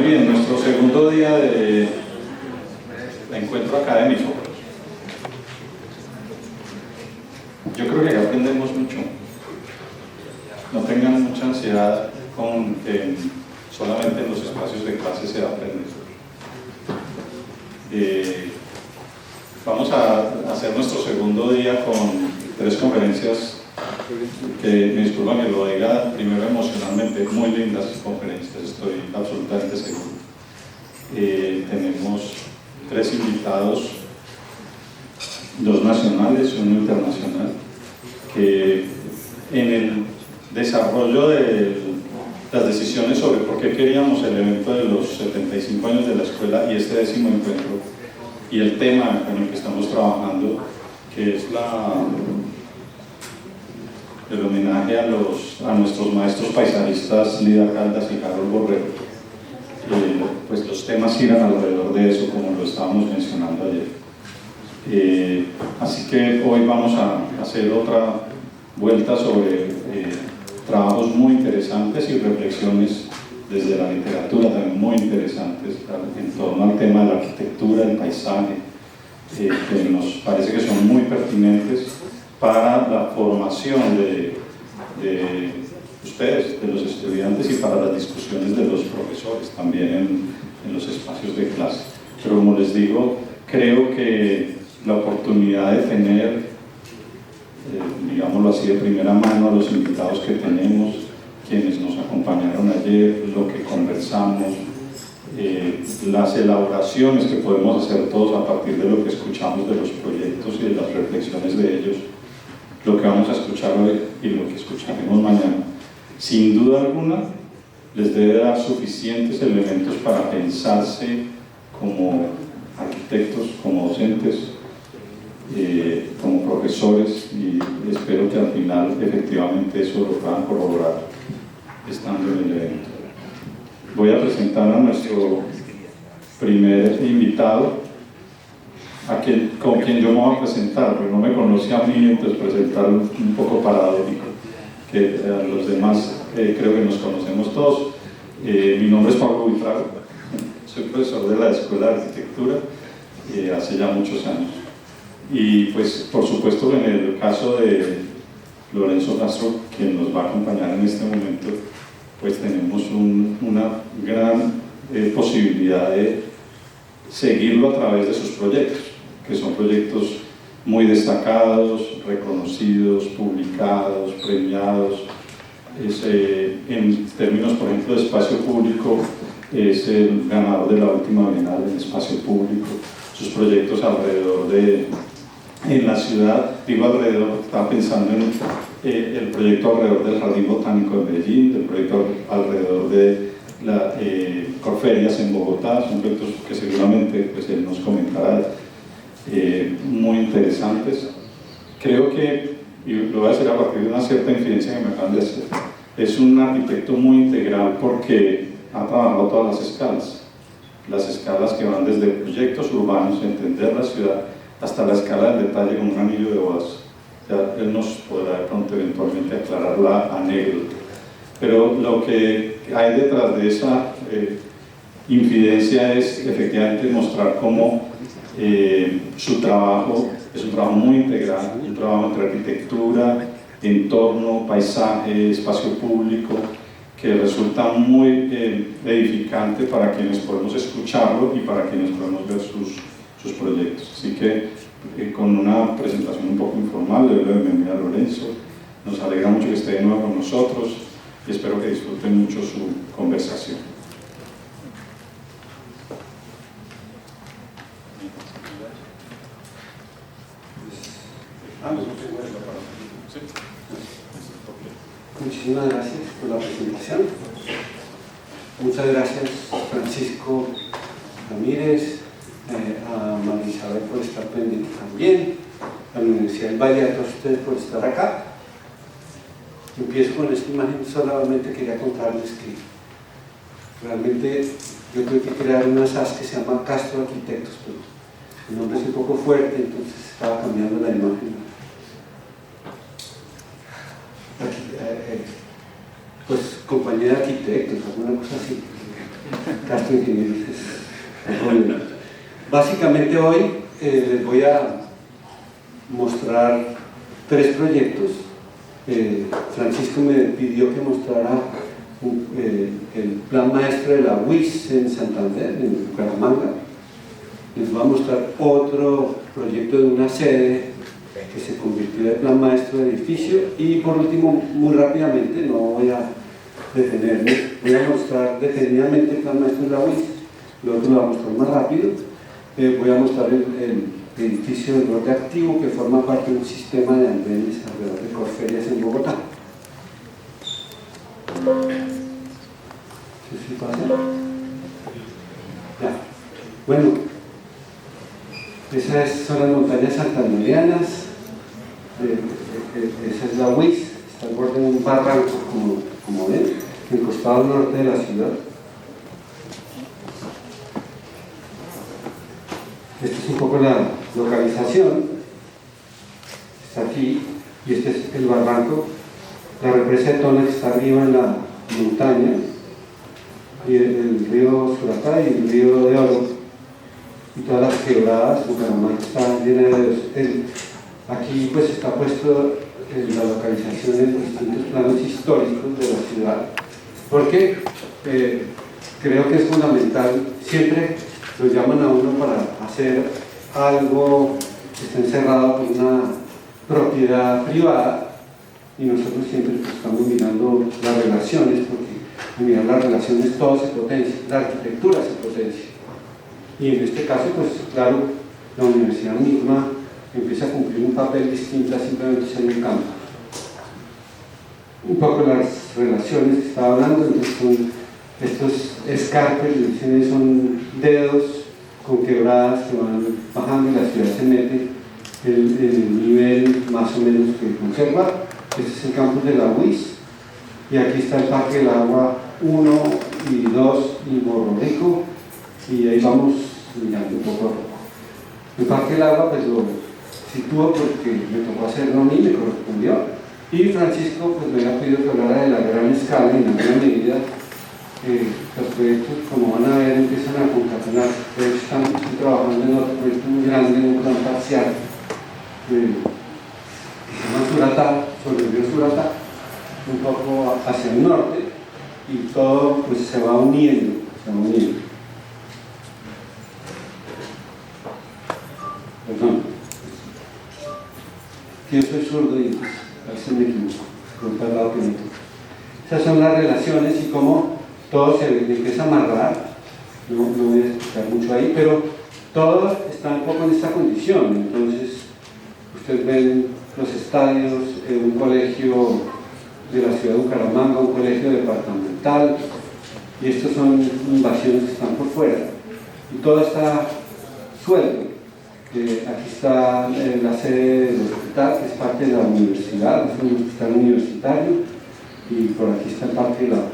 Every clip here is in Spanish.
Muy bien, nuestro segundo día de encuentro académico. Yo creo que ya aprendemos mucho. No tengan mucha ansiedad con que solamente en los espacios de clase se aprende. Vamos a hacer nuestro segundo día con 3 conferencias que, me disculpan que lo diga primero emocionalmente, muy lindas conferencias, estoy absolutamente seguro. Tenemos 3 invitados, 2 nacionales y 1 internacional, que en el desarrollo de las decisiones sobre por qué queríamos el evento de los 75 años de la escuela y este 10º encuentro, y el tema con el que estamos trabajando, que es el homenaje a nuestros maestros paisajistas Lida Caldas y Harold Borrero. Pues los temas giran alrededor de eso, como lo estábamos mencionando ayer. Así que hoy vamos a hacer otra vuelta sobre trabajos muy interesantes y reflexiones desde la literatura también muy interesantes en torno al tema de la arquitectura, el paisaje, que nos parece que son muy pertinentes para la formación de ustedes, de los estudiantes, y para las discusiones de los profesores también en los espacios de clase. Pero como les digo, creo que la oportunidad de tener, digámoslo así, de primera mano a los invitados que tenemos, quienes nos acompañaron ayer, lo que conversamos, las elaboraciones que podemos hacer todos a partir de lo que escuchamos de los proyectos y de las reflexiones de ellos, lo que vamos a escuchar hoy y lo que escucharemos mañana, sin duda alguna les debe dar suficientes elementos para pensarse como arquitectos, como docentes, como profesores, y espero que al final efectivamente eso lo puedan corroborar estando en el evento. Voy a presentar a nuestro primer invitado, con quien yo me voy a presentar, porque no me conoce a mí, entonces presentar un poco paradójico, que a los demás creo que nos conocemos todos. Mi nombre es Pablo Buitrago, soy profesor de la Escuela de Arquitectura hace ya muchos años. Y pues por supuesto en el caso de Lorenzo Castro, quien nos va a acompañar en este momento, pues tenemos una gran posibilidad de seguirlo a través de sus proyectos, que son proyectos muy destacados, reconocidos, publicados, premiados. En términos, por ejemplo, de espacio público, es el ganador de la última Bienal en espacio público. Sus proyectos alrededor en la ciudad, digo alrededor, estaba pensando en el proyecto alrededor del Jardín Botánico de Medellín, el proyecto alrededor de la Corferias en Bogotá, son proyectos que seguramente pues, él nos comentará, muy interesantes. Creo que, y lo voy a decir a partir de una cierta infidencia que me acaban de hacer, es un arquitecto muy integral porque ha trabajado todas las escalas que van desde proyectos urbanos, entender la ciudad, hasta la escala del detalle con un anillo de bodas. Ya él nos podrá de pronto eventualmente aclarar la anécdota. Pero lo que hay detrás de esa infidencia es efectivamente mostrar cómo su trabajo es un trabajo muy integral, un trabajo entre arquitectura, entorno, paisaje, espacio público, que resulta muy edificante para quienes podemos escucharlo y para quienes podemos ver sus proyectos. Así que con una presentación un poco informal, le doy la bienvenida a Lorenzo. Nos alegra mucho que esté de nuevo con nosotros y espero que disfruten mucho su conversación. Muchísimas gracias por la presentación. Muchas gracias Francisco Ramírez, a María Isabel por estar pendiente también, a la Universidad del Valle, a todos ustedes por estar acá. Empiezo con esta imagen, solamente quería contarles que realmente yo tuve que crear una SAS que se llama Castro Arquitectos, pero el nombre es un poco fuerte, entonces estaba cambiando la imagen. Pues compañía de arquitectos, alguna cosa así. gastroingenieros es bueno. Básicamente hoy les voy a mostrar 3 proyectos. Francisco me pidió que mostrara el plan maestro de la UIS en Santander, en Bucaramanga. Les voy a mostrar otro proyecto de una sede que se convirtió en plan maestro de edificio, y por último, muy rápidamente, no voy a detenerme, voy a mostrar detenidamente el plan maestro de la UIS, lo otro lo voy a mostrar más rápido. Voy a mostrar el edificio del norte activo, que forma parte de un sistema de andenes alrededor de Corferias en Bogotá. ¿Sí pasa? Ya. Bueno, esas son las montañas santanderianas, esa es la UIS, está al borde de un barranco, como ven, en el costado norte de la ciudad. Esta es un poco la localización, está aquí, y este es el barranco, la represa de Tona, que está arriba en la montaña, y el río Suratá y el río de Oro, y todas las quebradas. Bucaramanga está llena de ellos. Aquí pues está puesto la localización de los distintos planos históricos de la ciudad, porque creo que es fundamental. Siempre lo llaman a uno para hacer algo que está encerrado por una propiedad privada, y nosotros siempre pues, estamos mirando las relaciones, porque al mirar las relaciones todo se potencia, la arquitectura se potencia. Y en este caso, pues claro, la universidad misma empieza a cumplir un papel distinto a simplemente ser un campo. Un poco las relaciones que estaba hablando, entonces son estos escarpes, son dedos con quebradas que van bajando, y la ciudad se mete en el nivel más o menos que conserva. Este es el campus de la UIS, y aquí está el Parque del Agua 1 y 2 y Morro Rico, y ahí vamos mirando poco a poco. El Parque del Agua pues lo sitúo porque me tocó hacerlo a mí, me correspondió, y Francisco pues me había pedido que hablara de la gran escala, y en alguna medida los proyectos, como van a ver, empiezan a concatenar. De hecho, estoy trabajando en otro proyecto muy grande, en un plan parcial que se llama Suratá, sobre el río Suratá, un poco hacia el norte, y todo pues se va uniendo. Perdón, yo soy zurdo y pues, a veces me equivoco, por tal lado que me toca. Esas son las relaciones y cómo todo se empieza a amarrar. No voy a explicar mucho ahí, pero todo está un poco en esta condición. Entonces, ustedes ven los estadios, un colegio de la ciudad de Bucaramanga, un colegio departamental, y estos son invasiones que están por fuera, y todo está suelto. Aquí está la sede del hospital, que es parte de la universidad, es un hospital universitario, y por aquí está el Parque del Agua.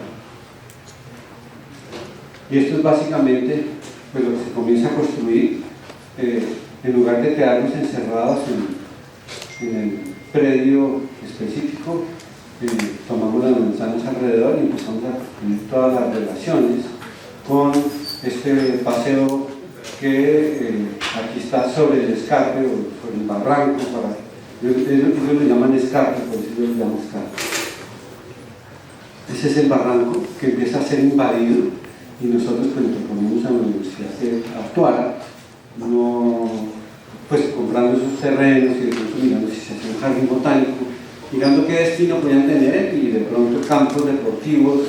Y esto es básicamente pues, lo que se comienza a construir, en lugar de quedarnos encerrados en el predio específico. Tomamos las manzanas alrededor y empezamos a construir todas las relaciones con este paseo que aquí está sobre el escarpe o sobre el barranco. Ellos lo llaman escarpe, por eso yo lo llamo escarpe. Ese es el barranco que empieza a ser invadido, y nosotros pues, le proponemos a la universidad que actuara, no, pues comprando esos terrenos y de pronto mirando si se hace un jardín botánico, mirando qué destino podían tener, y de pronto campos deportivos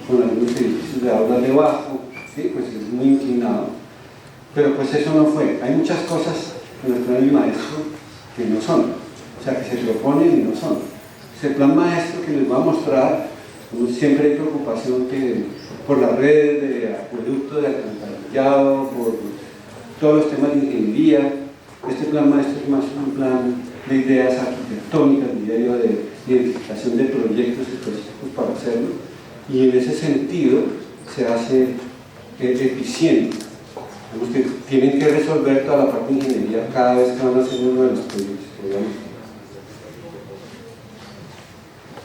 con algunos edificios de aulas debajo, ¿sí? Pues es muy inclinado. Pero pues eso no fue. Hay muchas cosas en el plan maestro que no son, o sea, que se proponen y no son. Ese plan maestro que les voy a mostrar, como siempre hay preocupación por las redes de acueducto, de alcantarillado, por todos los temas de ingeniería. Este plan maestro es más un plan de ideas arquitectónicas, diría yo, de identificación de proyectos específicos para hacerlo, y en ese sentido se hace eficiente. Digamos que tienen que resolver toda la parte de ingeniería cada vez que van a hacer uno de los proyectos.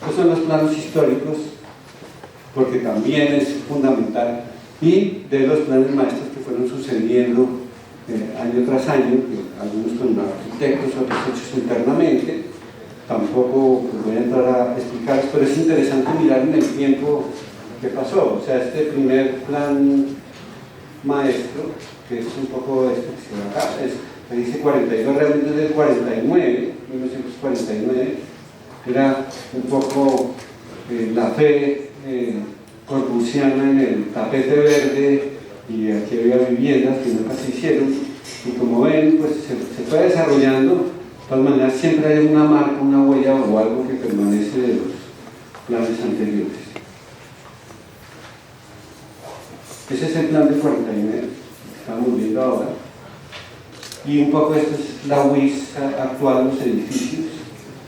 Estos son los planos históricos, porque también es fundamental y de los planes maestros que fueron sucediendo año tras año, algunos con arquitectos, otros hechos internamente. Tampoco voy a entrar a explicarles, pero es interesante mirar en el tiempo qué pasó. O sea, este primer plan maestro, que es un poco este que se ve acá, que dice 42, realmente es del 49, 1949, era un poco la fe corbusiana en el tapete verde, y aquí había viviendas que nunca se hicieron, y como ven, pues se fue desarrollando. De todas maneras, siempre hay una marca, una huella o algo que permanece de los planes anteriores. Ese es el plan de 49 que estamos viendo ahora. Y un poco esta es la UIS actual, los edificios.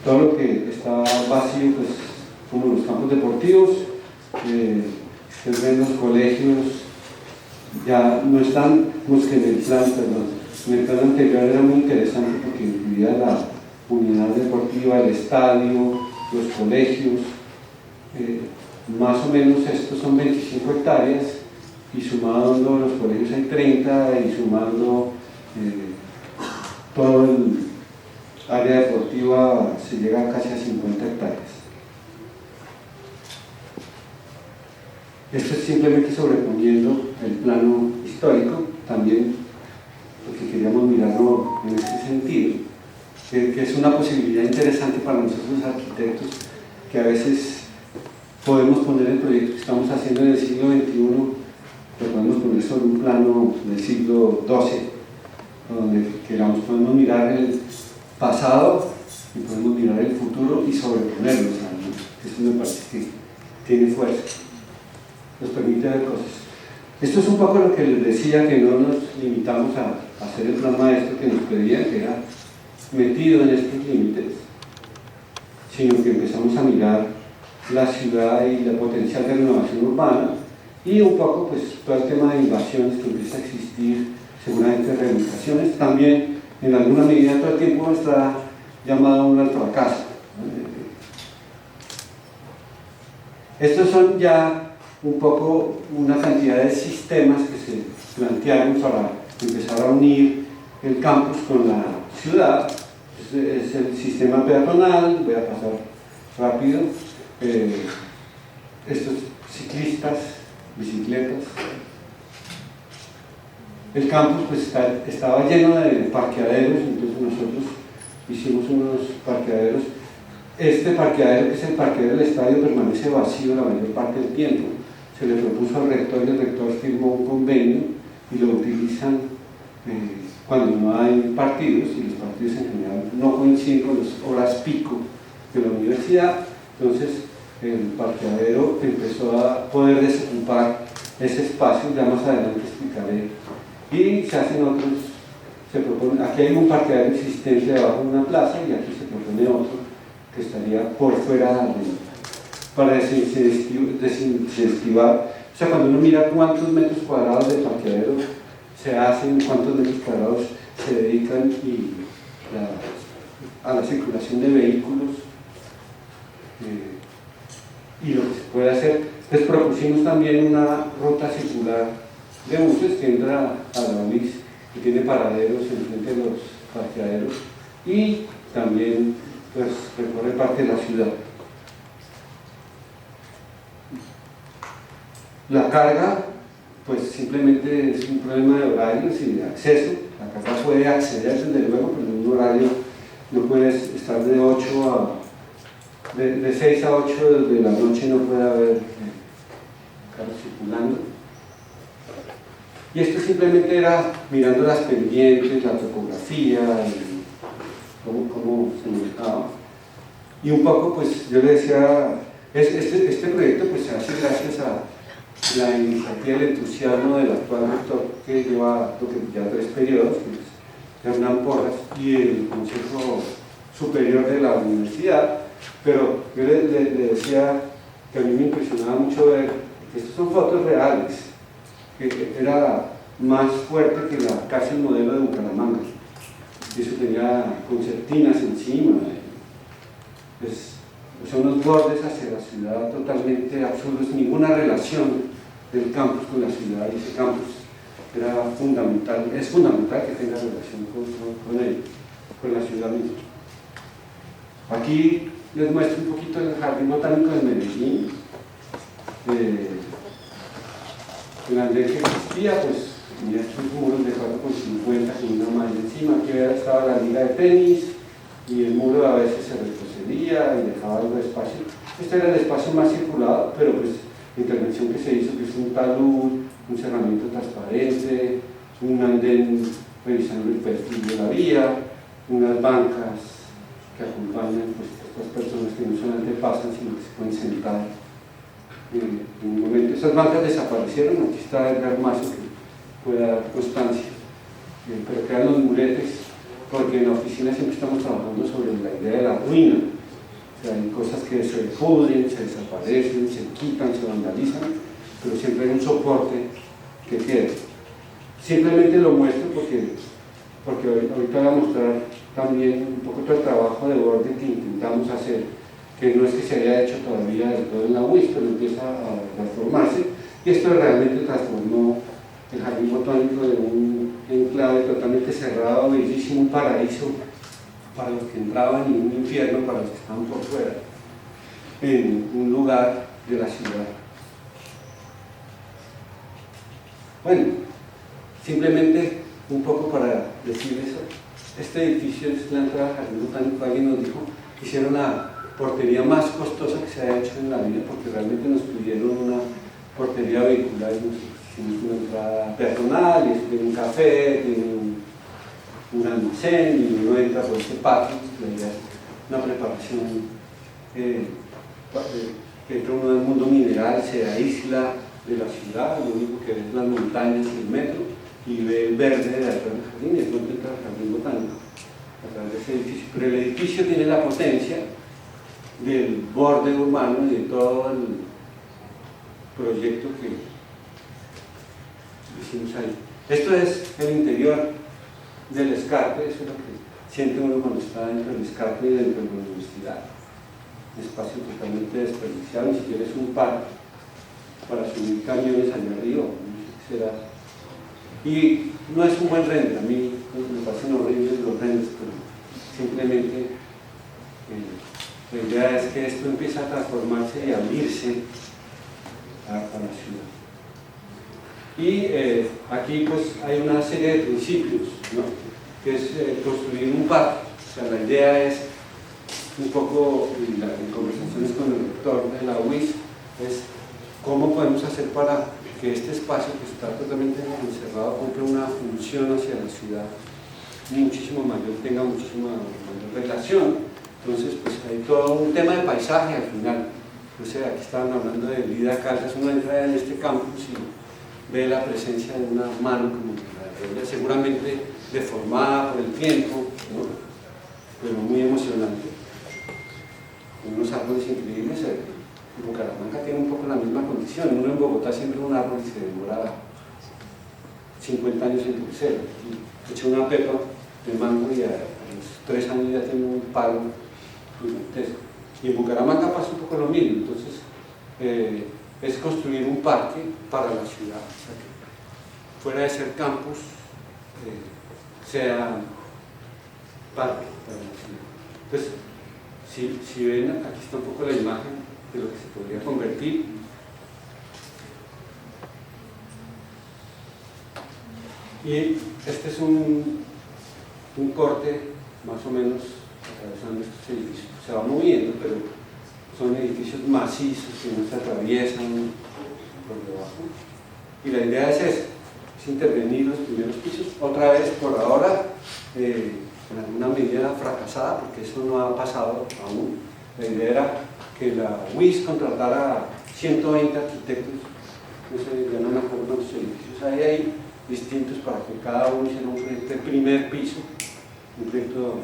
Todo lo que está vacío, pues como los campos deportivos, ustedes ven los colegios, ya no están, que en el plan, perdón. En el plan anterior era muy interesante porque incluía la unidad deportiva, el estadio, los colegios. Más o menos estos son 25 hectáreas y sumando los colegios hay 30 y sumando todo el área deportiva se llega casi a 50 hectáreas. Esto es simplemente sobreponiendo el plano histórico, también porque queríamos mirarlo en este sentido, que es una posibilidad interesante para nosotros los arquitectos, que a veces podemos poner el proyecto que estamos haciendo en el siglo XXI, lo podemos poner sobre un plano del siglo XII, donde queramos, podemos mirar el pasado y podemos mirar el futuro y sobreponerlos. Eso me parece que tiene fuerza, nos permite ver cosas. Esto es un poco lo que les decía, que no nos limitamos a hacer el plan maestro que nos pedían, que era metido en estos límites, sino que empezamos a mirar la ciudad y la potencial de renovación urbana y un poco pues todo el tema de invasiones que empieza a existir, seguramente reubicaciones, también en alguna medida todo el tiempo está llamado un alto fracaso. Estos son ya un poco una cantidad de sistemas que se plantearon para empezar a unir el campus con la ciudad. Es el sistema peatonal, voy a pasar rápido, estos ciclistas, bicicletas. El campus pues estaba lleno de parqueaderos, entonces nosotros hicimos unos parqueaderos. Este parqueadero, que es el parqueadero del estadio, permanece vacío la mayor parte del tiempo. Se le propuso al rector y el rector firmó un convenio y lo utilizan cuando no hay partidos, y los partidos en general no coinciden con las horas pico de la universidad. Entonces el parqueadero empezó a poder desocupar ese espacio, ya más adelante explicaré, y se hacen otros, se propone, aquí hay un parqueadero existente debajo de una plaza y aquí se propone otro que estaría por fuera para desincentivar. O sea, cuando uno mira cuántos metros cuadrados de parqueadero se hacen, cuántos metros cuadrados se dedican a la circulación de vehículos y lo que se puede hacer. Les propusimos también una ruta circular de buses que entra a la UIS y tiene paraderos enfrente de los parqueaderos y también pues recorre parte de la ciudad. La carga, pues simplemente es un problema de horarios y de acceso. La carga puede acceder desde luego, pero en un horario no puedes estar de 6 a 8 de la noche, no puede haber carros circulando. Y esto simplemente era mirando las pendientes, la topografía, y cómo se manejaba. Y un poco, pues yo le decía, este proyecto pues se hace gracias a la iniciativa y el entusiasmo del actual rector, que lleva ya 3 periodos, que es Hernán Porras, y el Consejo Superior de la Universidad. Pero yo le decía que a mí me impresionaba mucho ver que estas son fotos reales, que era más fuerte que la cárcel modelo de Bucaramanga. Y eso tenía concertinas encima. Pues, son unos bordes hacia la ciudad totalmente absurdos, ninguna relación del campus con la ciudad, y ese campus era fundamental, es fundamental que tenga relación con él, con la ciudad misma. Aquí les muestro un poquito el Jardín Botánico de Medellín. El andén que existía, pues tenía estos muros de 4,50 con una malla encima. Aquí estaba la liga de tenis y el muro a veces se retrocedía y dejaba algo de espacio. Este era el espacio más circulado, pero pues la intervención que se hizo, que es un talud, un cerramiento transparente, un andén revisando el perfil de la vía, unas bancas que acompañan pues, a estas personas que no solamente pasan, sino que se pueden sentar. En un momento esas bancas desaparecieron, aquí está Edgar Mazo que puede dar constancia, pero quedan los muretes, porque en la oficina siempre estamos trabajando sobre la idea de la ruina. O sea, hay cosas que se pudren, se desaparecen, se quitan, se vandalizan, pero siempre hay un soporte que queda. Simplemente lo muestro porque ahorita voy a mostrar también un poco el trabajo de borde que intentamos hacer, que no es que se haya hecho todavía del todo en la UIS, pero empieza a transformarse, y esto realmente transformó el Jardín Botánico de un enclave totalmente cerrado, bellísimo, un paraíso para los que entraban y un infierno para los que estaban por fuera, en un lugar de la ciudad. Bueno, simplemente un poco para decir eso, este edificio es la entrada al Jardín Botánico. Alguien nos dijo que hicieron la portería más costosa que se ha hecho en la vida, porque realmente nos pidieron una portería vehicular y nos hicimos una entrada peatonal, y tiene un café, tiene un almacén, y uno entra por este patio. La idea es una preparación que entra uno del mundo mineral, se aísla de la ciudad, lo único que ve es las montañas y el metro, y ve el verde de atrás del jardín, y es donde entra el Jardín Botánico a través de ese edificio. Pero el edificio tiene la potencia del borde urbano y de todo el proyecto que hicimos ahí. Esto es el interior del escarpe, eso es lo que siente uno cuando está dentro del escarpe y dentro de la universidad. Un espacio totalmente desperdiciado, ni siquiera es un parque para subir camiones allá arriba, no sé qué será. Y no es un buen render, a mí me parecen horribles los renders, pero simplemente la idea es que esto empieza a transformarse y a abrirse a la ciudad. Y aquí pues hay una serie de principios, ¿no? Que es construir un parque. O sea, la idea es un poco, en conversaciones con el rector de la UIS, es cómo podemos hacer para que este espacio que está totalmente encerrado cumple una función hacia la ciudad muchísimo mayor, tenga muchísima mayor relación. Entonces, pues hay todo un tema de paisaje al final. O sea, aquí estaban hablando de vida Caldas, uno entra en este campus y ve la presencia de una mano como la de ella, seguramente deformada por el tiempo, ¿no? Pero muy emocionante. Unos árboles increíbles. Bucaramanga tiene un poco la misma condición. Uno en Bogotá siempre un árbol se demora 50 años en crecer. Echa una pepa de mango y a los 3 años ya tiene un palo gigantesco. Y en Bucaramanga pasa un poco lo mismo. Entonces, es construir un parque para la ciudad. O sea, que fuera de ser campus, sea parque para la ciudad. Entonces, si ven, aquí está un poco la imagen de lo que se podría convertir. Y este es un corte más o menos atravesando estos edificios. Se va moviendo, pero son edificios macizos que no se atraviesan por debajo. Y la idea es esa, es intervenir los primeros pisos. Otra vez, por ahora, en alguna medida fracasada, porque eso no ha pasado aún. La idea era que la UIS contratara 120 arquitectos, no sé, ya no me acuerdo cuántos edificios hay ahí, distintos, para que cada uno hiciera un proyecto de primer piso, un proyecto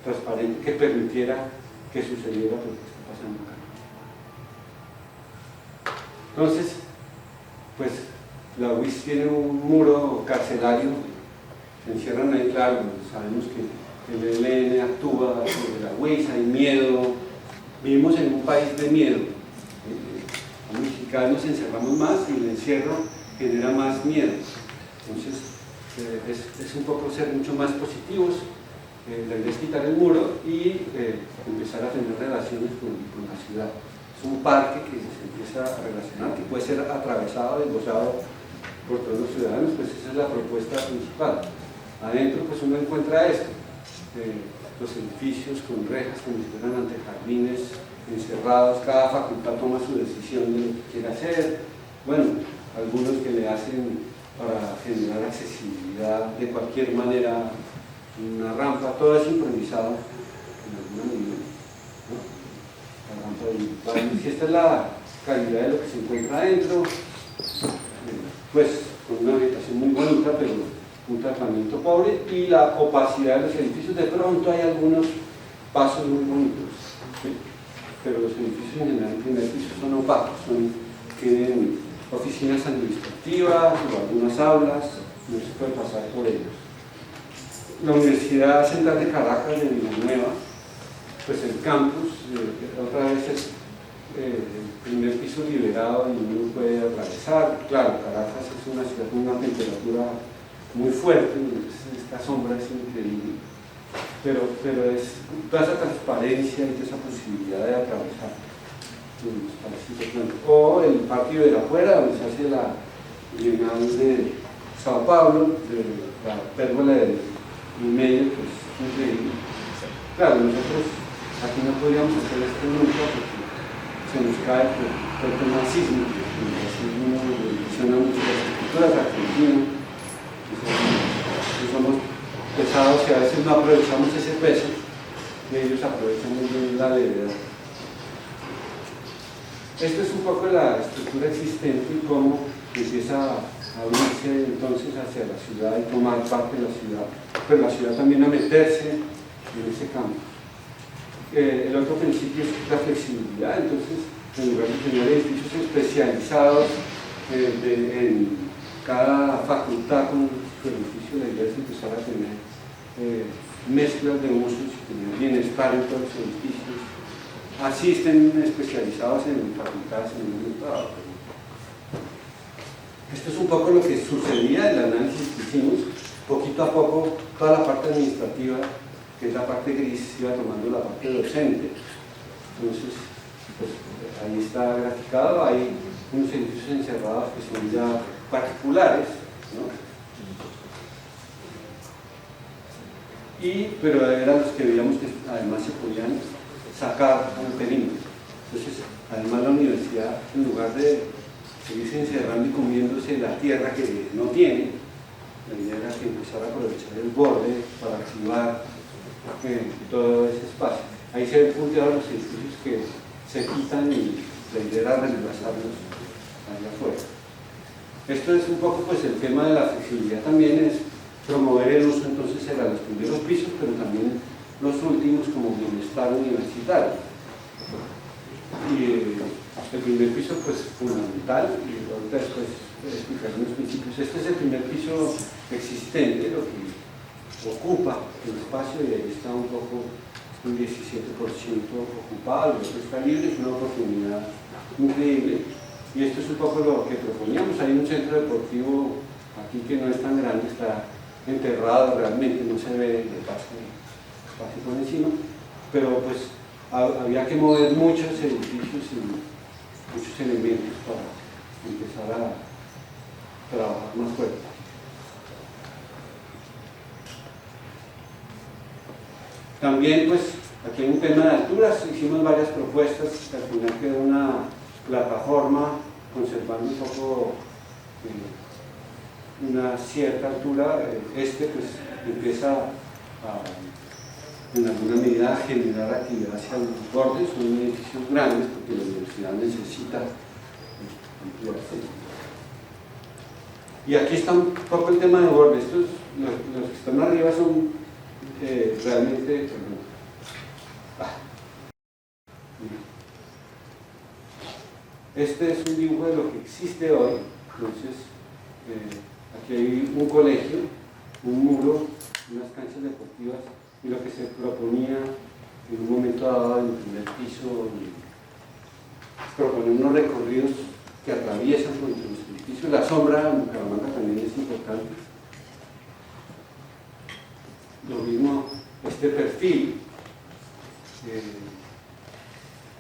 transparente que permitiera que sucediera lo que está pasando acá. Entonces, pues la UIS tiene un muro carcelario, se encierran ahí, claro, sabemos que el ELN actúa sobre la UIS, hay miedo. Vivimos en un país de miedo. cada vez nos encerramos más y el encierro genera más miedo. Entonces, es un poco ser mucho más positivos, la idea es quitar el muro y empezar a tener relaciones con la ciudad. Es un parque que se empieza a relacionar, que puede ser atravesado, desgozado por todos los ciudadanos, pues esa es la propuesta principal. Adentro pues uno encuentra esto, los edificios con rejas como si fueran antejardines encerrados, cada facultad toma su decisión de lo que quiere hacer, bueno, algunos que le hacen para generar accesibilidad de cualquier manera, una rampa, todo es improvisado en alguna medida, ¿no? La rampa de baños, y esta es la calidad de lo que se encuentra adentro, pues con una vegetación muy bonita, pero un tratamiento pobre, y la opacidad de los edificios. De pronto hay algunos pasos muy bonitos, ¿sí? Pero los edificios en general en primer piso son opacos, tienen oficinas administrativas o algunas aulas, no se puede pasar por ellos. La Universidad Central de Caracas de Villanueva, pues el campus, otra vez es el primer piso liberado y uno puede atravesar. Claro, Caracas es una ciudad con una temperatura muy fuerte, entonces esta sombra es increíble, pero es toda esa transparencia y toda esa posibilidad de atravesar. O el Parque Ibirapuera, donde se hace la Bienal de Sao Paulo, de la pérgola del medio, que es increíble. Claro, nosotros aquí no podríamos hacer esto nunca porque se nos cae por el tema sísmico. El racismo menciona mucho las escrituras argentinas, somos pesados y a veces no aprovechamos ese peso y ellos aprovechan muy bien la levedad. Esto es un poco la estructura existente y cómo empieza a unirse entonces hacia la ciudad y tomar parte de la ciudad, pero la ciudad también a meterse en ese campo. El otro principio es la flexibilidad, entonces en lugar de tener edificios especializados en cada facultad con su edificio, la idea es empezar a tener mezclas de usos y tener bienestar en todos los edificios. Así estén especializados en facultades en el mundo del trabajo. Esto es un poco lo que sucedía, el análisis que hicimos. Poquito a poco, toda la parte administrativa, que es la parte gris, iba tomando la parte docente. Entonces, pues, ahí está graficado, hay unos edificios encerrados que son ya particulares, ¿no? Pero eran los que veíamos que además se podían sacar al perímetro. Entonces, además la universidad, en lugar de seguirse encerrando y comiéndose la tierra que no tiene, la idea era que empezara a aprovechar el borde para activar todo ese espacio. Ahí se ven punteados los edificios que se quitan y la idea era reemplazarlos allá afuera. Esto es un poco pues el tema de la flexibilidad, también es promover el uso entonces era los primeros pisos, pero también los últimos como bienestar universitario. Y el primer piso pues fundamental, y ahorita después explicar unos principios. Este es el primer piso existente, lo que ocupa el espacio, y ahí está un poco un 17% ocupado, el otro está libre, es una oportunidad increíble. Y esto es un poco lo que proponíamos. Hay un centro deportivo aquí que no es tan grande, está enterrado realmente, no se ve de espacio por encima, pero pues había que mover muchos edificios y muchos elementos para empezar a trabajar más fuerte. También pues aquí hay un tema de alturas, hicimos varias propuestas, que al final quedó una plataforma conservando un poco una cierta altura. Pues empieza en alguna medida a generar actividad hacia los bordes, son edificios grandes porque la universidad necesita ampliarse. Y aquí está un poco el tema de bordes. Estos, los que están arriba son realmente este es un dibujo de lo que existe hoy. Entonces aquí hay un colegio, un muro, unas canchas deportivas, y lo que se proponía en un momento dado en el primer piso, proponer unos recorridos que atraviesan por entre los edificios. La sombra en Bucaramanga también es importante. Lo mismo este perfil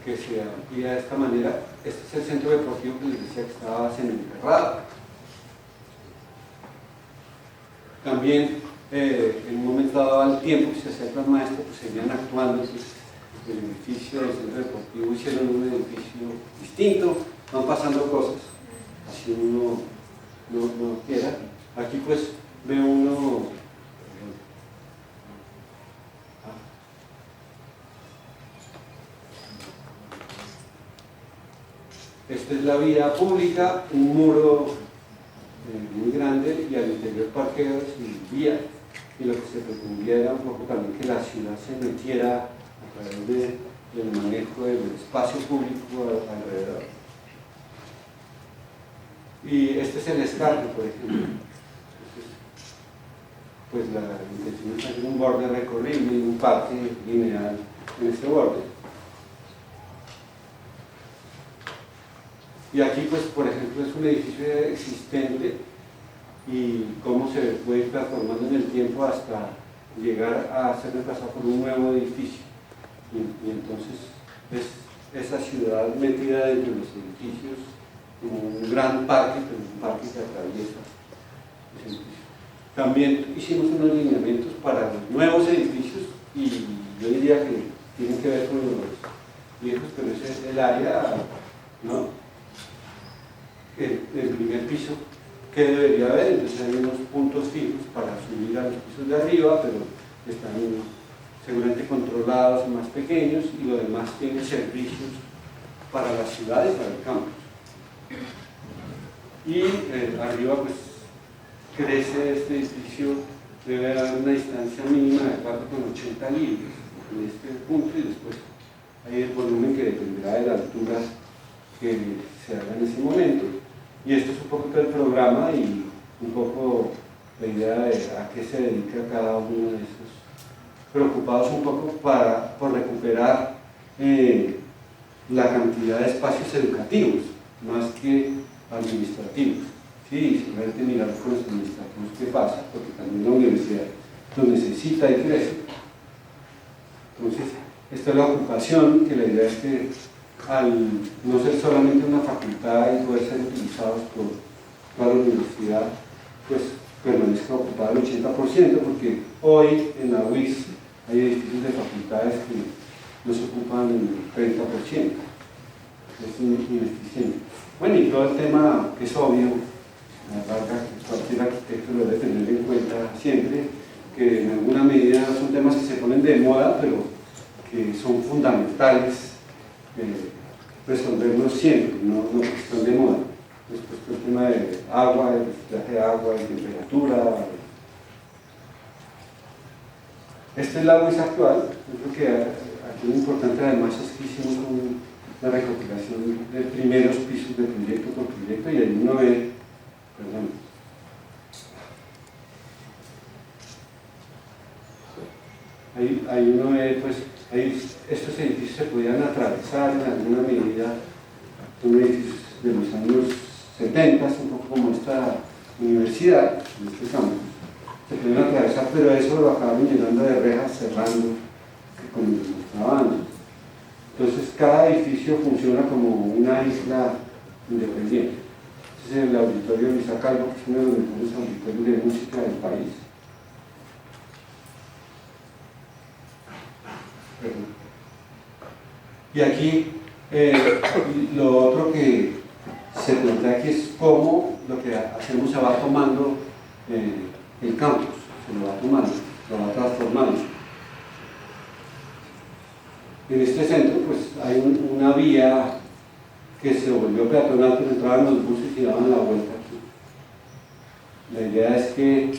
que se amplía de esta manera. Este es el centro deportivo que les decía que estaba semienterrado. También en un momento dado al tiempo que se acerca al maestro, pues seguían actuando. Entonces, el edificio del centro deportivo hicieron un edificio distinto, van pasando cosas, así uno no quiera. Aquí pues ve uno esta es la vía pública, un muro muy grande y al interior parqueos y vía, y lo que se pretendía era un poco también que la ciudad se metiera a través del manejo del espacio público alrededor. Y este es el escarpe, por ejemplo. Entonces, pues la intención es hacer un borde recorrible y un parque lineal en este borde. Y aquí, pues, por ejemplo, es un edificio existente y cómo se puede ir transformando en el tiempo hasta llegar a ser reemplazado por un nuevo edificio. Y entonces es esa ciudad metida dentro de los edificios como un gran parque, pero un parque que atraviesa los edificios. También hicimos unos lineamientos para los nuevos edificios y yo diría que tienen que ver con los viejos, pero ese es el área, ¿no? El primer piso, ¿qué debería haber? Entonces hay unos puntos fijos para subir a los pisos de arriba, pero están seguramente controlados y más pequeños, y lo demás tiene servicios para la ciudad y para el campus. Y arriba pues crece este edificio, debe haber una distancia mínima de 4,80 libras en este punto, y después hay el volumen que dependerá de la altura que se haga en ese momento. Y esto es un poco el programa y un poco la idea de a qué se dedica cada uno de estos, preocupados un poco por recuperar la cantidad de espacios educativos, más que administrativos. Sí, simplemente mirar con los administrativos qué pasa, porque también la universidad lo necesita y crece. Entonces, esta es la ocupación, que la idea es que al no ser solamente una facultad y poder ser utilizados por toda la universidad, pues permanezca ocupada el 80%, porque hoy en la UIS hay edificios de facultades que no se ocupan el 30%. Es ineficiente. Bueno, y todo el tema que es obvio, a la larga, cualquier arquitecto lo debe tener en cuenta siempre, que en alguna medida son temas que se ponen de moda, pero que son fundamentales resolverlos siempre, no están de moda. Después el tema de agua, el reciclaje de agua, de temperatura. Este es la UIS actual. Yo creo que aquí lo importante además es que hicimos una recopilación de primeros pisos de proyecto por proyecto, y ahí uno ve, ahí uno ve, pues, estos edificios se podían atravesar en alguna medida, son edificios de los años 70, un poco como esta universidad, en este campus, se podían atravesar, pero eso lo acabaron llenando de rejas, cerrando, como les mostraba antes. Entonces cada edificio funciona como una isla independiente. Este es el auditorio de Luisa Calvo, que es uno de los mejores auditorios de música del país. Y aquí lo otro que se plantea aquí es cómo lo que hacemos se va tomando el campus, se lo va tomando, lo va transformando. En este centro pues hay una vía que se volvió peatonal, pero entraban los buses y daban la vuelta aquí. La idea es que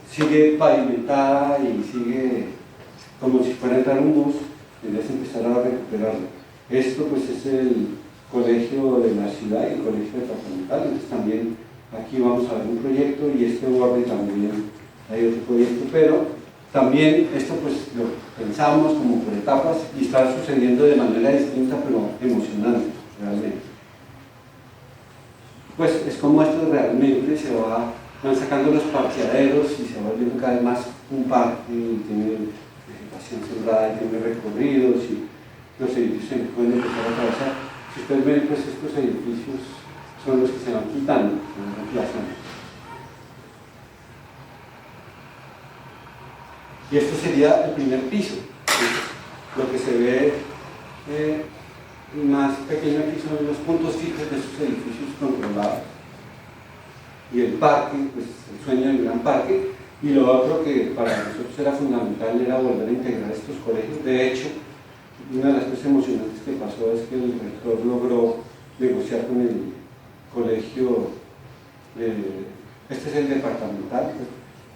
sigue pavimentada y sigue como si fuera a entrar un bus, la idea es empezar a recuperarlo. Esto pues es el colegio de la ciudad y el colegio departamental, entonces también aquí vamos a ver un proyecto, y este borde también hay otro proyecto, pero también esto pues lo pensamos como por etapas y está sucediendo de manera distinta pero emocionante realmente. pues es como esto realmente van sacando los parqueaderos y se va volviendo cada vez más un parque, y tiene vegetación cerrada, y tiene recorridos, y los edificios se pueden empezar a atravesar. Si ustedes ven, pues estos edificios son los que se van quitando, se van reemplazando. Y esto sería el primer piso. Lo que se ve más pequeño aquí son los puntos fijos de esos edificios controlados. Y el parque, pues el sueño del gran parque. Y lo otro que para nosotros era fundamental era volver a integrar estos colegios. De hecho, una de las cosas emocionantes que pasó es que el rector logró negociar con el colegio, este es el departamental, pues,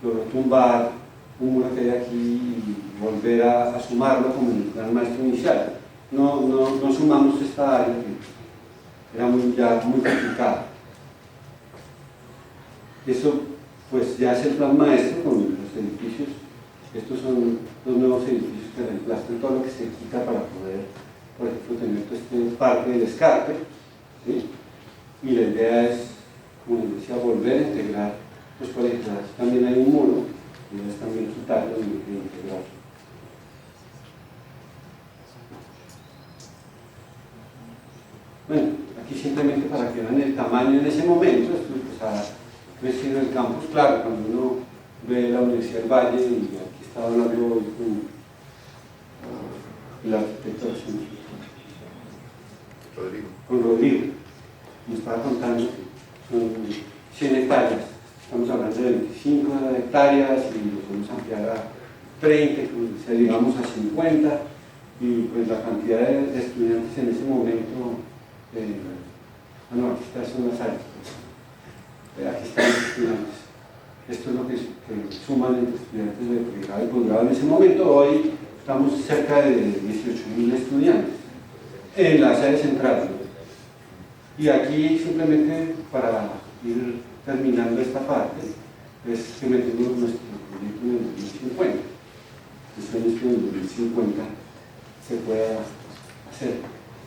logró tumbar un muro que hay aquí y volver a sumarlo como el plan maestro inicial. No sumamos esta área que era ya muy complicada. Eso pues ya es el plan maestro con los edificios. Estos son los nuevos edificios que reemplazan todo lo que se quita para poder, por ejemplo, tener todo este parque de descarte, ¿sí? Y la idea es, como les decía, volver a integrar los colegios. También hay un muro, y es también quitarlo y integrarlo. Bueno, aquí simplemente para que vean el tamaño en ese momento, esto pues ha crecido el campus, claro, cuando uno ve la Universidad del Valle, y aquí estaba hablando hoy con el arquitecto con Rodrigo, me estaba contando que son 100 hectáreas, estamos hablando de 25 hectáreas y lo podemos ampliar a 30, pues, digamos a 50, y pues la cantidad de estudiantes en ese momento, no, aquí son las áreas, pues, aquí están los estudiantes. Esto es lo que suman entre estudiantes de pregrado y posgrado en ese momento. Hoy estamos cerca de 18.000 estudiantes en la sede central. Y aquí simplemente para ir terminando esta parte es que metemos nuestro proyecto en el 2050. El sueño es que en el 2050 se pueda hacer.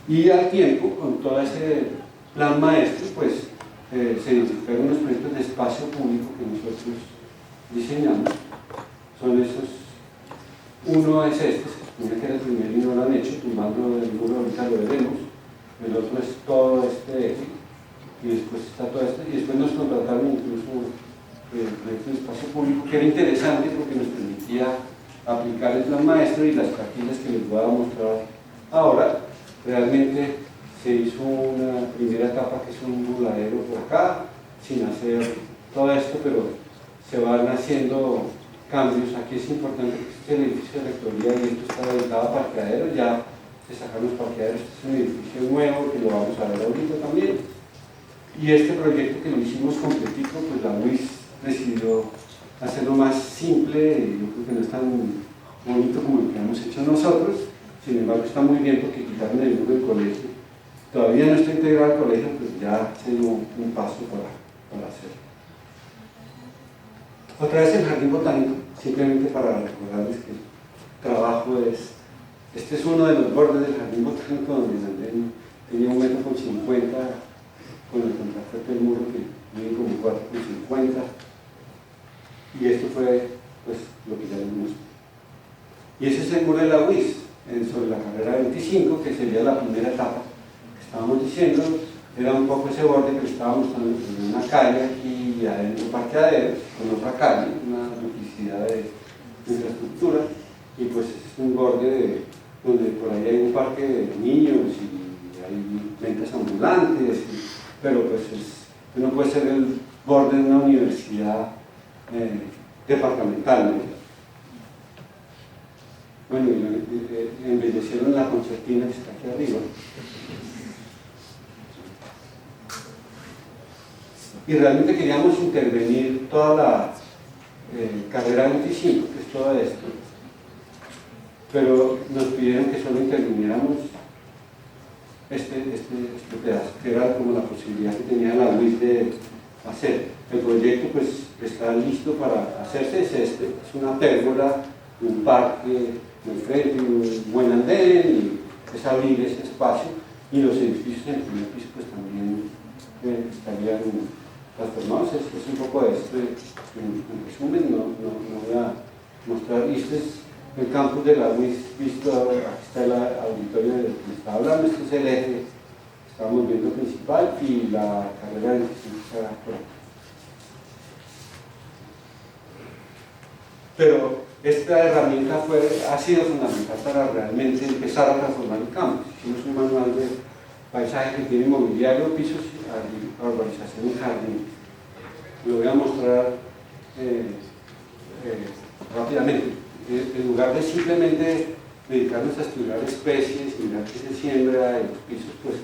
Y al tiempo, con todo ese plan maestro, pues se identificaron unos proyectos de espacio público que nosotros diseñamos. Son esos, uno es este, que era el primero y no lo han hecho, tumbando el muro, ahorita lo veremos. El otro es todo este eje, y después está todo esto, y después nos contrataron incluso el proyecto de espacio público, que era interesante porque nos permitía aplicar el plan maestro y las cartillas que les voy a mostrar ahora. Realmente se hizo una primera etapa que es un burladero por acá, sin hacer todo esto, pero se van haciendo cambios. Aquí es importante que este es el edificio de rectoría y esto está dedicado a parqueaderos, ya se sacaron los parqueaderos, este es un edificio nuevo que lo vamos a ver ahorita también. Y este proyecto que lo hicimos completito, pues la UIS decidió hacerlo más simple, yo creo que no es tan bonito como el que hemos hecho nosotros, sin embargo está muy bien porque quitaron el muro del colegio. Todavía no está integrado al colegio, pues ya se dio un paso para hacerlo. Otra vez el jardín botánico, simplemente para recordarles que el trabajo es, este es uno de los bordes del jardín botánico donde tenía 1,50 metros, con el contrafuerte del muro que mide como 4,50, y esto fue pues lo que ya les mostré. Y ese es el muro de la UIS, sobre la carrera 25, que sería la primera etapa que estábamos diciendo. Era un poco ese borde que estábamos mostrando, en una calle aquí y adentro parqueaderos, con otra calle, una duplicidad de infraestructura, y pues es un borde donde por ahí hay un parque de niños y hay ventas ambulantes, pero pues no puede ser el borde de una universidad departamental, ¿no? Bueno, y embellecieron la concertina que está aquí arriba. Y realmente queríamos intervenir toda la carrera 25, que es todo esto, pero nos pidieron que solo interviniéramos este pedazo, que era como la posibilidad que tenía la UIS de hacer. El proyecto pues está listo para hacerse, es una pérgola, un parque en frente, un buen andén, y es abrir ese espacio, y los edificios en el primer piso pues también estarían transformados. Es un poco de esto, en resumen, no voy a mostrar. Y este es el campus de la UIS, visto, aquí está el auditorio del que estaba hablando, este es el eje que estamos viendo principal y la carrera de física por aquí. Pero esta herramienta ha sido fundamental para realmente empezar a transformar el campus. Hicimos un manual de paisaje que tiene mobiliario, pisos, urbanización y jardín. Lo voy a mostrar rápidamente. En lugar de simplemente dedicarnos a estudiar especies y mirar qué se siembra en los pisos, pues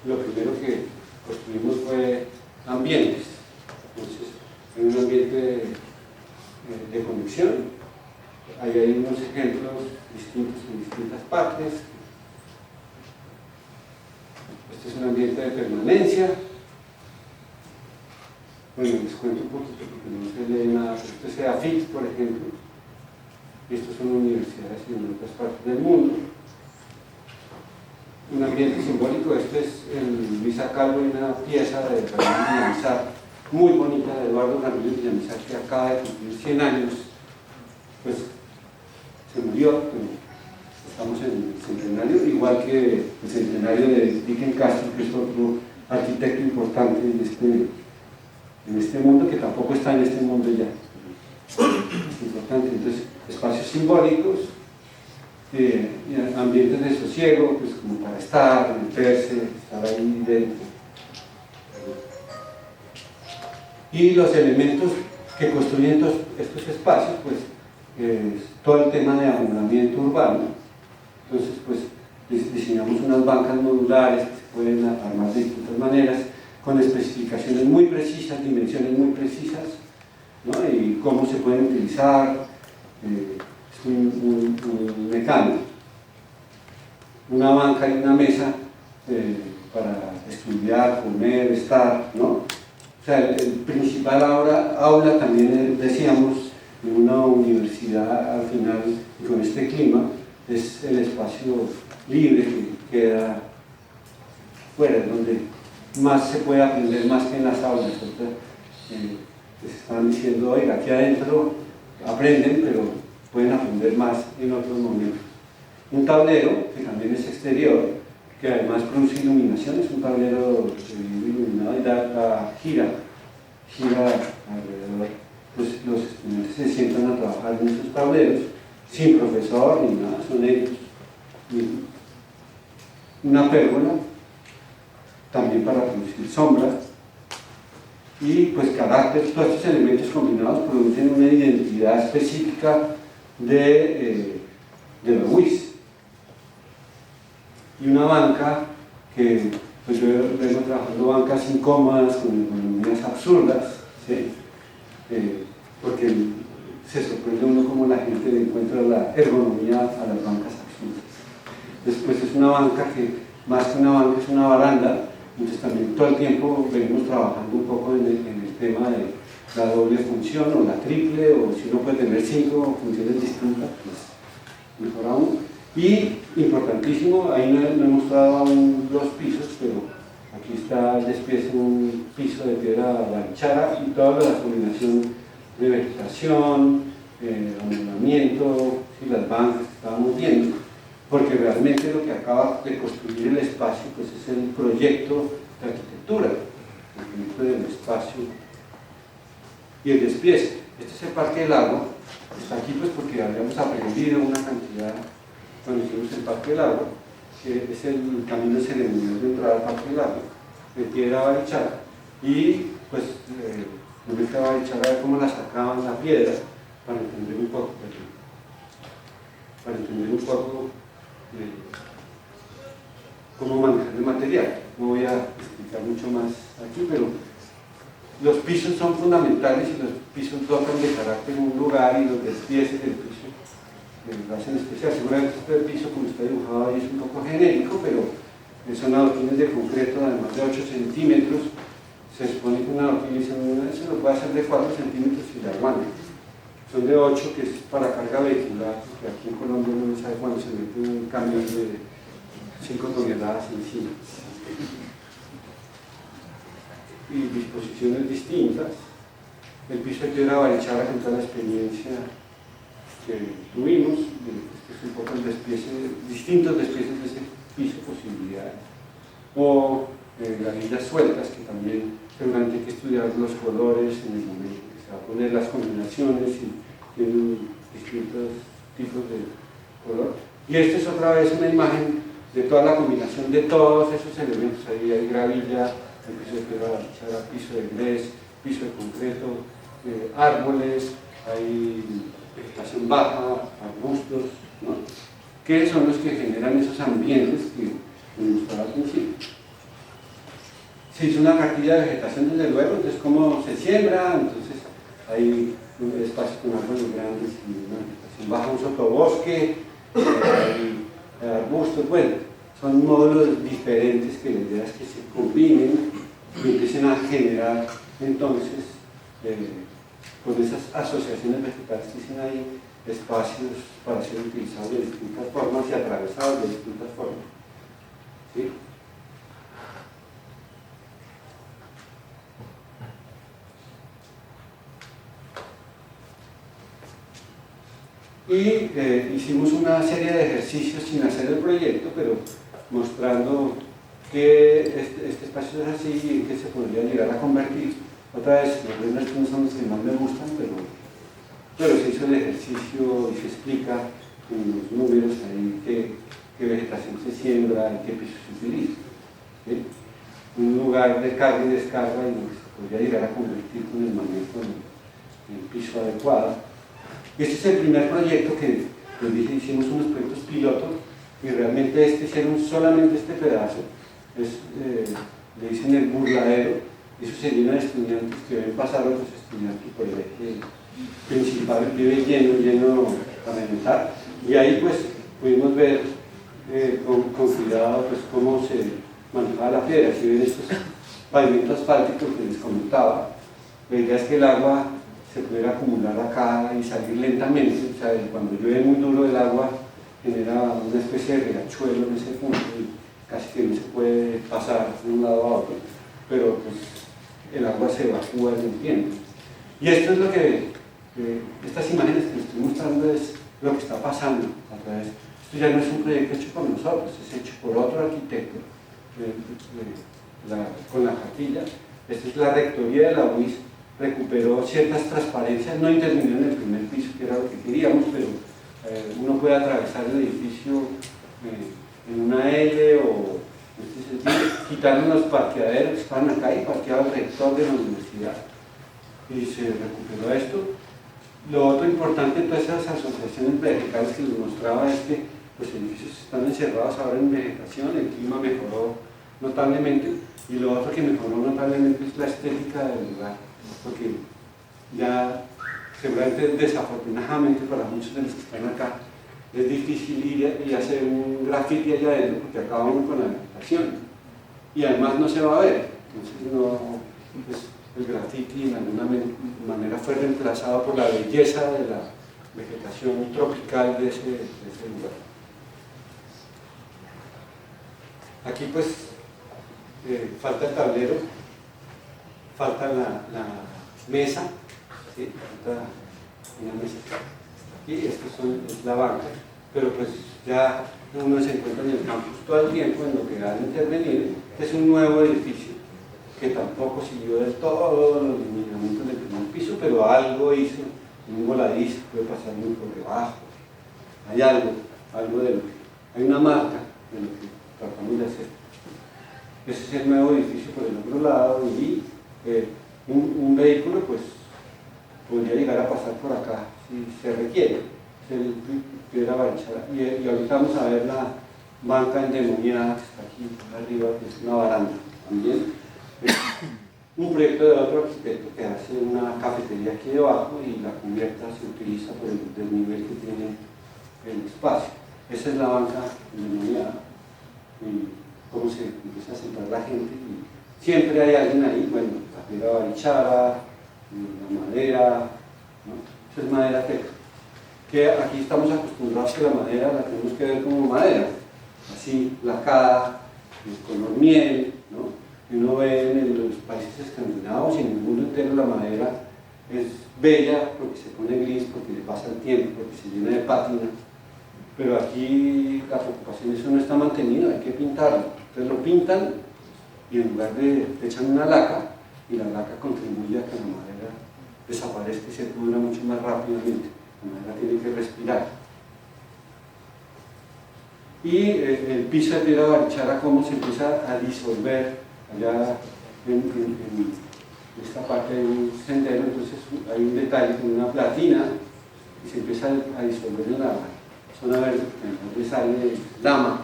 lo primero que construimos fue ambientes. Entonces, en un ambiente de conexión, ahí hay unos ejemplos distintos en distintas partes. Este es un ambiente de permanencia. Bueno, les cuento un poquito porque no se lee nada, pero este es EAFIT, por ejemplo. Estos son universidades en otras partes del mundo. Un ambiente simbólico, este es el Luisa Calvo, una pieza de Ramírez Villamizar, muy bonita, de Eduardo Ramírez Villamizar, que acaba de cumplir 100 años, pues se murió, pero estamos en el centenario, igual que el centenario de Dicken Castro, que es otro arquitecto importante en este mundo, que tampoco está en este mundo ya. Es importante, entonces, espacios simbólicos, ambientes de sosiego, pues como para estar, meterse, estar ahí dentro. Y los elementos que construyen estos espacios, pues todo el tema de abundamiento urbano. Entonces, pues diseñamos unas bancas modulares que se pueden armar de distintas maneras, con especificaciones muy precisas, dimensiones muy precisas, ¿no? Y cómo se pueden utilizar. Es un mecánico, una banca y una mesa para estudiar, comer, estar, ¿no? O sea, el principal aula también decíamos en una universidad al final, y con este clima, es el espacio libre que queda fuera, donde más se puede aprender más que en las aulas. Les están diciendo, oiga, aquí adentro aprenden, pero pueden aprender más en otros momentos. Un tablero, que también es exterior, que además produce iluminación, es un tablero iluminado y gira alrededor. Pues los estudiantes se sientan a trabajar en esos tableros, sin profesor ni nada, son ellos mismos. Una pérgola, también para producir sombras, y pues carácter, todos estos elementos combinados producen una identidad específica de la UIS. Y una banca que, pues yo vengo trabajando bancas incómodas, con economías absurdas, ¿sí? Porque se sorprende uno cómo la gente le encuentra la ergonomía a las bancas absurdas. Después es una banca que, más que una banca, es una baranda. Entonces también todo el tiempo venimos trabajando un poco en el tema de la doble función o la triple, o si uno puede tener 5 funciones distintas, pues mejor aún. Y importantísimo, ahí no he mostrado aún los pisos, pero aquí está el despliegue, un piso de piedra barichara y toda la combinación de vegetación, ornamiento y las bancas que estábamos viendo. Porque realmente lo que acaba de construir el espacio pues es el proyecto de arquitectura, el proyecto del espacio y el despliegue. Este es el Parque del Agua, está aquí pues porque habíamos aprendido una cantidad cuando hicimos el Parque del Agua, que es el camino ceremonial de entrada al Parque del Agua, de piedra barichara, y pues no me estaba barichara a ver cómo la sacaban la piedra para entender un poco, cómo manejar el material. No voy a explicar mucho más aquí, pero los pisos son fundamentales y los pisos dotan de carácter en un lugar y los despliegues del piso lo hacen especial. Seguramente este piso, como está dibujado ahí, es un poco genérico, pero son adoquines de concreto además de 8 centímetros. Se supone que una adoquín se lo puede hacer de 4 centímetros y la aguanta. Son de 8, que es para carga vehicular, porque aquí en Colombia no se sabe cuándo se mete un camión de 5 toneladas encima. y disposiciones distintas. El piso de piedra barichara, con toda la experiencia que tuvimos, un poco distintos despiezes de ese piso, posibilidades. O gravilla sueltas, que también seguramente hay que estudiar los colores en el momento que se va a poner, las combinaciones y tienen distintos tipos de color. Y esta es otra vez una imagen de toda la combinación de todos esos elementos. Ahí hay gravilla, el piso de piedra barichara, piso de grés, piso de concreto, árboles, hay vegetación baja, arbustos, ¿no? Que son los que generan esos ambientes que me mostraba al principio. Se hizo una cartilla de vegetación, desde luego, entonces cómo se siembra, entonces hay un espacio con árboles grandes y una vegetación baja, un sotobosque, hay arbustos, bueno, son módulos diferentes que la idea es que se combinen y empiecen a generar entonces con esas asociaciones vegetales que dicen ahí, espacios para ser utilizados de distintas formas y atravesados de distintas formas. ¿Sí? Y hicimos una serie de ejercicios sin hacer el proyecto, pero mostrando que este espacio es así y que se podría llegar a convertir. Otra vez, los renders no son los que más me gustan, pero se hizo el ejercicio y se explica en los números ahí qué vegetación se siembra y qué piso se utiliza. ¿Sí? Un lugar de carga y descarga y se podría llegar a convertir con el manejo en piso adecuado. Este es el primer proyecto que les dije, hicimos unos proyectos pilotos y realmente hicieron solamente este pedazo. Le dicen el burladero, y eso se llena de estudiantes que ven pasar otros estudiantes por el eje principal, vive lleno para alimentar. Y ahí pues pudimos ver con cuidado pues, cómo se manejaba la piedra. Si ven estos pavimentos asfálticos que les comentaba, la idea es que el agua se pudiera acumular acá y salir lentamente. O sea, cuando llueve muy duro el agua genera una especie de riachuelo en ese punto y casi que no se puede pasar de un lado a otro, pero pues el agua se evacúa en el tiempo. Y esto es lo que, estas imágenes que les estoy mostrando es lo que está pasando a través. Esto ya no es un proyecto hecho por nosotros, es hecho por otro arquitecto con la cartilla. Esta es la rectoría de la UIS, recuperó ciertas transparencias, no intervino en el primer piso, que era lo que queríamos, pero uno puede atravesar el edificio en una L o en este sentido, quitaron los parqueaderos que estaban acá y parqueaba el rector de la universidad. Y se recuperó esto. Lo otro importante de todas esas asociaciones vegetales que les mostraba es que los edificios están encerrados ahora en vegetación, el clima mejoró notablemente, y lo otro que mejoró notablemente es la estética del lugar, porque ya seguramente desafortunadamente para muchos de los que están acá es difícil ir y hacer un graffiti allá adentro porque acabamos con la vegetación y además no se va a ver, entonces no, pues, el graffiti en alguna manera fue reemplazado por la belleza de la vegetación tropical de ese lugar. Aquí pues falta el tablero, falta la mesa, ¿sí? Falta una mesa aquí, es la banca, pero pues ya uno se encuentra en el campus todo el tiempo en lo que van a intervenir. Es un nuevo edificio que tampoco siguió del todo los lineamientos del primer piso, pero algo hizo, un voladizo, puede pasar muy por debajo, hay algo de lo que, hay una marca de lo que tratamos de hacer. Ese es el nuevo edificio por el otro lado y un vehículo pues podría llegar a pasar por acá si se requiere, el piedra barichara. Y ahorita vamos a ver la banca endemoniada que está aquí arriba, que es una baranda también. Un proyecto de otro arquitecto que hace una cafetería aquí debajo y la cubierta se utiliza por el desnivel que tiene el espacio. Esa es la banca endemoniada y cómo se empieza a sentar la gente y siempre hay alguien ahí, bueno, la piedra barichara, la madera, ¿no? Eso es madera teca, que aquí estamos acostumbrados que la madera la tenemos que ver como madera, así lacada, color miel, ¿no? que uno ve en los países escandinavos y en el mundo entero. La madera es bella porque se pone gris, porque le pasa el tiempo, porque se llena de pátina, pero aquí la preocupación es que no está mantenido, hay que pintarlo. Entonces lo pintan y en lugar de echan una laca, y la laca contribuye a que la madera desaparezca y se pudra mucho más rápidamente. La madera tiene que respirar. Y el piso de piedra barichara, cómo se empieza a disolver allá en esta parte de un sendero. Entonces hay un detalle con una platina y se empieza a disolver en la zona verde, entonces sale lama,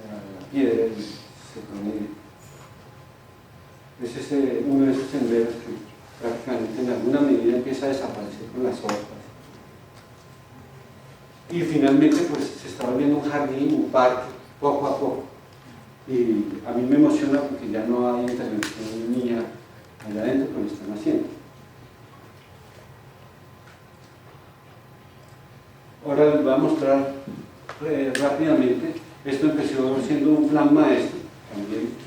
la piedra, y se pone. Ese es uno de esos senderos que prácticamente en alguna medida empieza a desaparecer con las hojas. Y finalmente pues se está volviendo un jardín, un parque, poco a poco. Y a mí me emociona porque ya no hay intervención mía allá adentro, pero lo están haciendo. Ahora les voy a mostrar rápidamente. Esto empezó siendo un plan maestro también.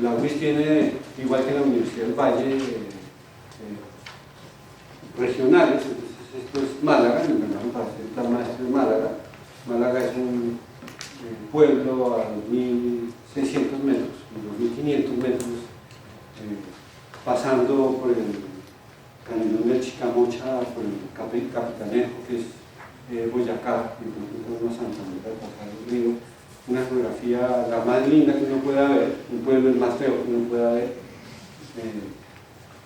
La UIS tiene, igual que la Universidad del Valle, regionales. Entonces esto es Málaga, me mandaron para hacer el plan maestro de Málaga. Málaga es un pueblo a 2.600 metros, 2.500 metros, pasando por el Cañón de Chicamocha, por el Capitanejo, que es Boyacá, y por Santander, para pasar el río. Una geografía la más linda que uno pueda ver, un pueblo el más feo que uno pueda ver,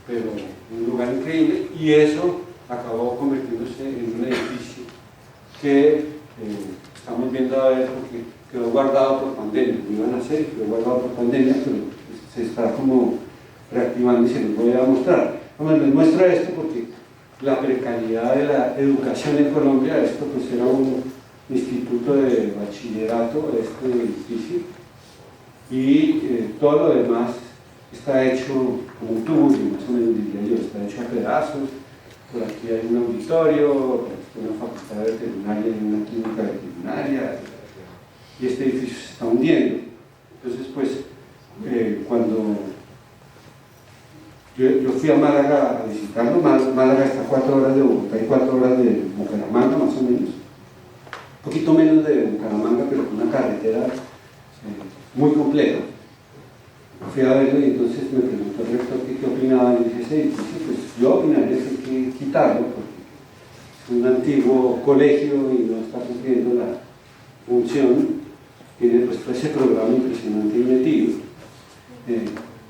pero un lugar increíble, y eso acabó convirtiéndose en un edificio que estamos viendo a ver porque quedó guardado por pandemia. Lo iban a hacer, quedó guardado por pandemia, pero se está como reactivando y se los voy a mostrar. Bueno, les muestro esto porque la precariedad de la educación en Colombia, esto pues era un instituto de bachillerato, este edificio, y todo lo demás está hecho como un tubo, más o menos diría yo, está hecho a pedazos. Por aquí hay un auditorio, una facultad veterinaria y una clínica veterinaria, y este edificio se está hundiendo. Entonces pues cuando yo fui a Málaga a visitarlo, Málaga está a 4 horas de Bogotá y 4 horas de Bucaramanga más o menos, un poquito menos de Bucaramanga, pero con una carretera muy compleja. Fui a verlo y entonces me preguntó el rector qué opinaba, y dije, ese edificio, pues yo opinaría que hay que quitarlo porque es un antiguo colegio y no está cumpliendo la función. Tiene pues ese programa impresionante y metido.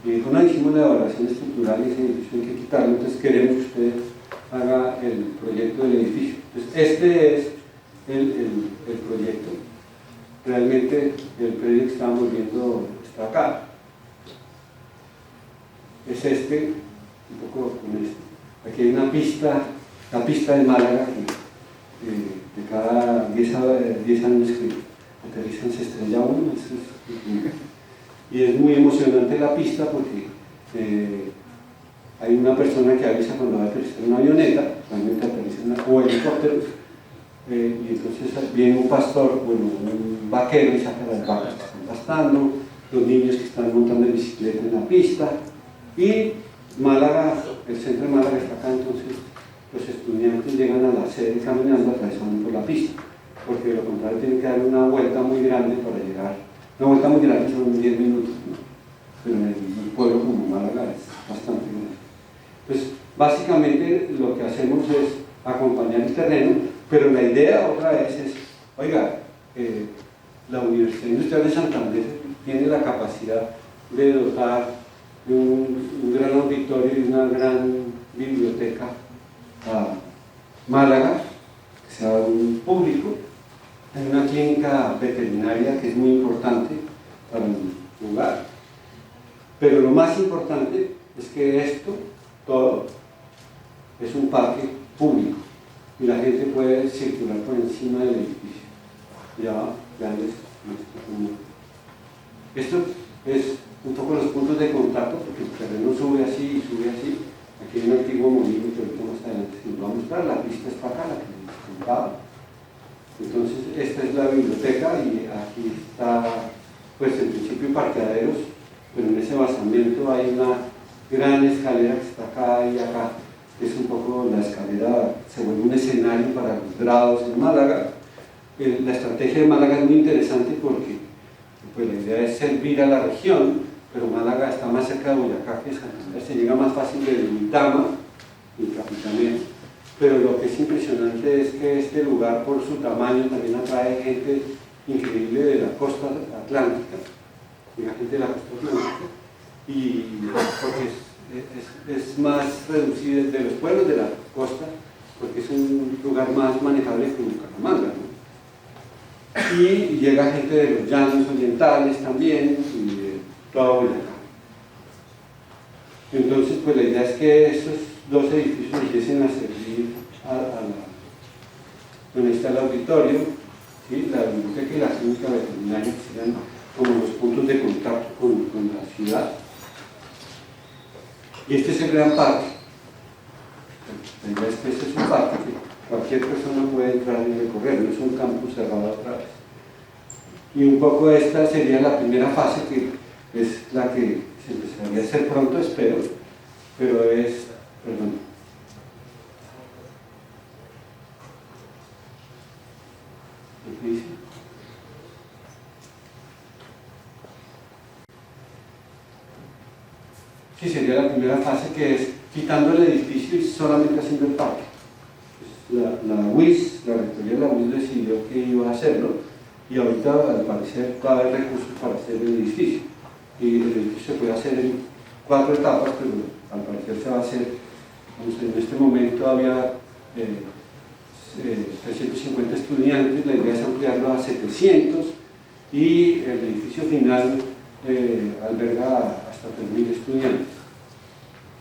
Y dijo, no, hicimos la evaluación estructural y ese edificio hay que quitarlo, entonces queremos que usted haga el proyecto del edificio. Entonces este es el proyecto. Realmente el predio que estamos viendo está acá. Es este, un poco con este. Aquí hay una pista, la pista de Málaga, que de cada 10 años que aterrizan se estrella uno. Y es muy emocionante la pista porque hay una persona que avisa cuando va a aterrizar una avioneta, realmente aterriza o helicópteros, y entonces viene un pastor, bueno, un vaquero y saca las vacas que están pastando, los niños que están montando en bicicleta en la pista, y Málaga, el centro de Málaga está acá, entonces los estudiantes llegan a la sede caminando, atravesando por la pista, porque de lo contrario tienen que dar una vuelta muy grande para llegar. Una vuelta muy grande son 10 minutos, ¿no? Pero en un pueblo como Málaga es bastante grande. Entonces, básicamente lo que hacemos es acompañar el terreno, pero la idea otra vez es, oiga, la Universidad Industrial de Santander tiene la capacidad de dotar de un gran auditorio y una gran biblioteca a Málaga, que sea un público. Hay una clínica veterinaria que es muy importante para el lugar, pero lo más importante es que esto, todo, es un parque público y la gente puede circular por encima del edificio. Ya, grandes. Esto es un poco los puntos de contacto, porque el terreno sube así y sube así. Aquí hay un antiguo molino que ahorita más adelante se nos va a mostrar. La pista está acá, la que les contaba. Entonces, esta es la biblioteca y aquí está, pues en principio, parqueaderos pero en ese basamento hay una gran escalera que está acá y acá, que es un poco la escalera, se vuelve un escenario para los grados en Málaga. La estrategia de Málaga es muy interesante porque pues, la idea es servir a la región, pero Málaga está más cerca de Boyacá que Santander, se llega más fácil de Duitama y Capitanía, pero lo que es impresionante es que este lugar por su tamaño también atrae gente increíble de la costa atlántica, la gente de la costa atlántica, y porque es más reducido de los pueblos de la costa, porque es un lugar más manejable que Bucaramanga, ¿no? Y llega gente de los llanos orientales también, y de todo Boyacá. Entonces, pues la idea es que estos dos edificios empiecen a servir donde está el auditorio, ¿sí? La biblioteca y la clínica veterinaria, que serán como los puntos de contacto con la ciudad. Y este es el gran parque. La idea es que este es un parque que cualquier persona puede entrar y recorrer, no es un campus cerrado otra vez. Y un poco esta sería la primera fase, que es la que se empezaría a hacer pronto, espero, pero es, perdón. ¿Qué dice? Sí, sería la primera fase, que es quitando el edificio y solamente haciendo el parque. La UIS, la rectoría de la UIS decidió que iba a hacerlo, y ahorita al parecer va a haber recursos para hacer el edificio. Y el edificio se puede hacer en 4 etapas, pero al parecer se va a hacer, en este momento había 350 estudiantes, la idea es ampliarlo a 700, y el edificio final alberga hasta 3.000 estudiantes.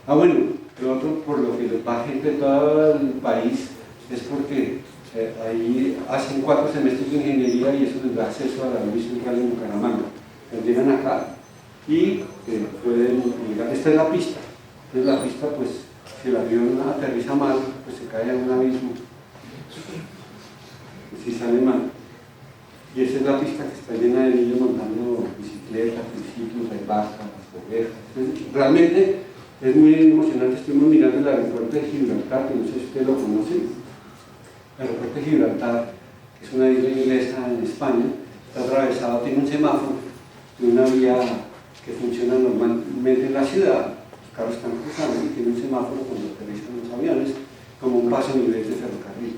Bueno, lo otro por lo que va gente de todo el país es porque ahí hacen 4 semestres de ingeniería y eso les da acceso a la UIS Central en Bucaramanga. Llegan acá y pueden llegar. Esta es la pista. Entonces la pista, pues, si el avión aterriza mal, pues se cae en un abismo. Si sale mal. Y esa es la pista que está llena de niños montando bicicletas, triciclos, hay vacas, ovejas. Entonces, realmente es muy emocionante. Estuvimos mirando el aeropuerto de Gibraltar, que no sé si ustedes lo conocen. El aeropuerto de Gibraltar, que es una isla inglesa en España, está atravesado, tiene un semáforo de una vía que funciona normalmente en la ciudad. Los carros están cruzando y tiene un semáforo cuando aterrizan los aviones, como un paso a nivel de ferrocarril.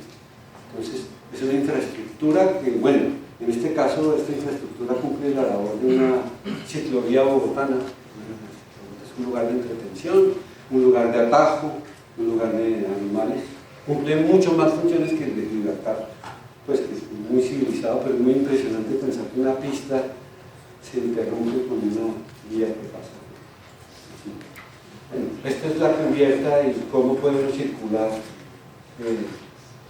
Entonces, es una infraestructura que, bueno, en este caso, esta infraestructura cumple la labor de una ciclovía bogotana. Es un lugar de entretención, un lugar de atajo, un lugar de animales. Cumple mucho más funciones que el de Gibraltar, pues que es muy civilizado, pero es muy impresionante pensar que una pista se interrumpe con una vía que pasa. Bueno, esta es la cubierta y cómo podemos circular.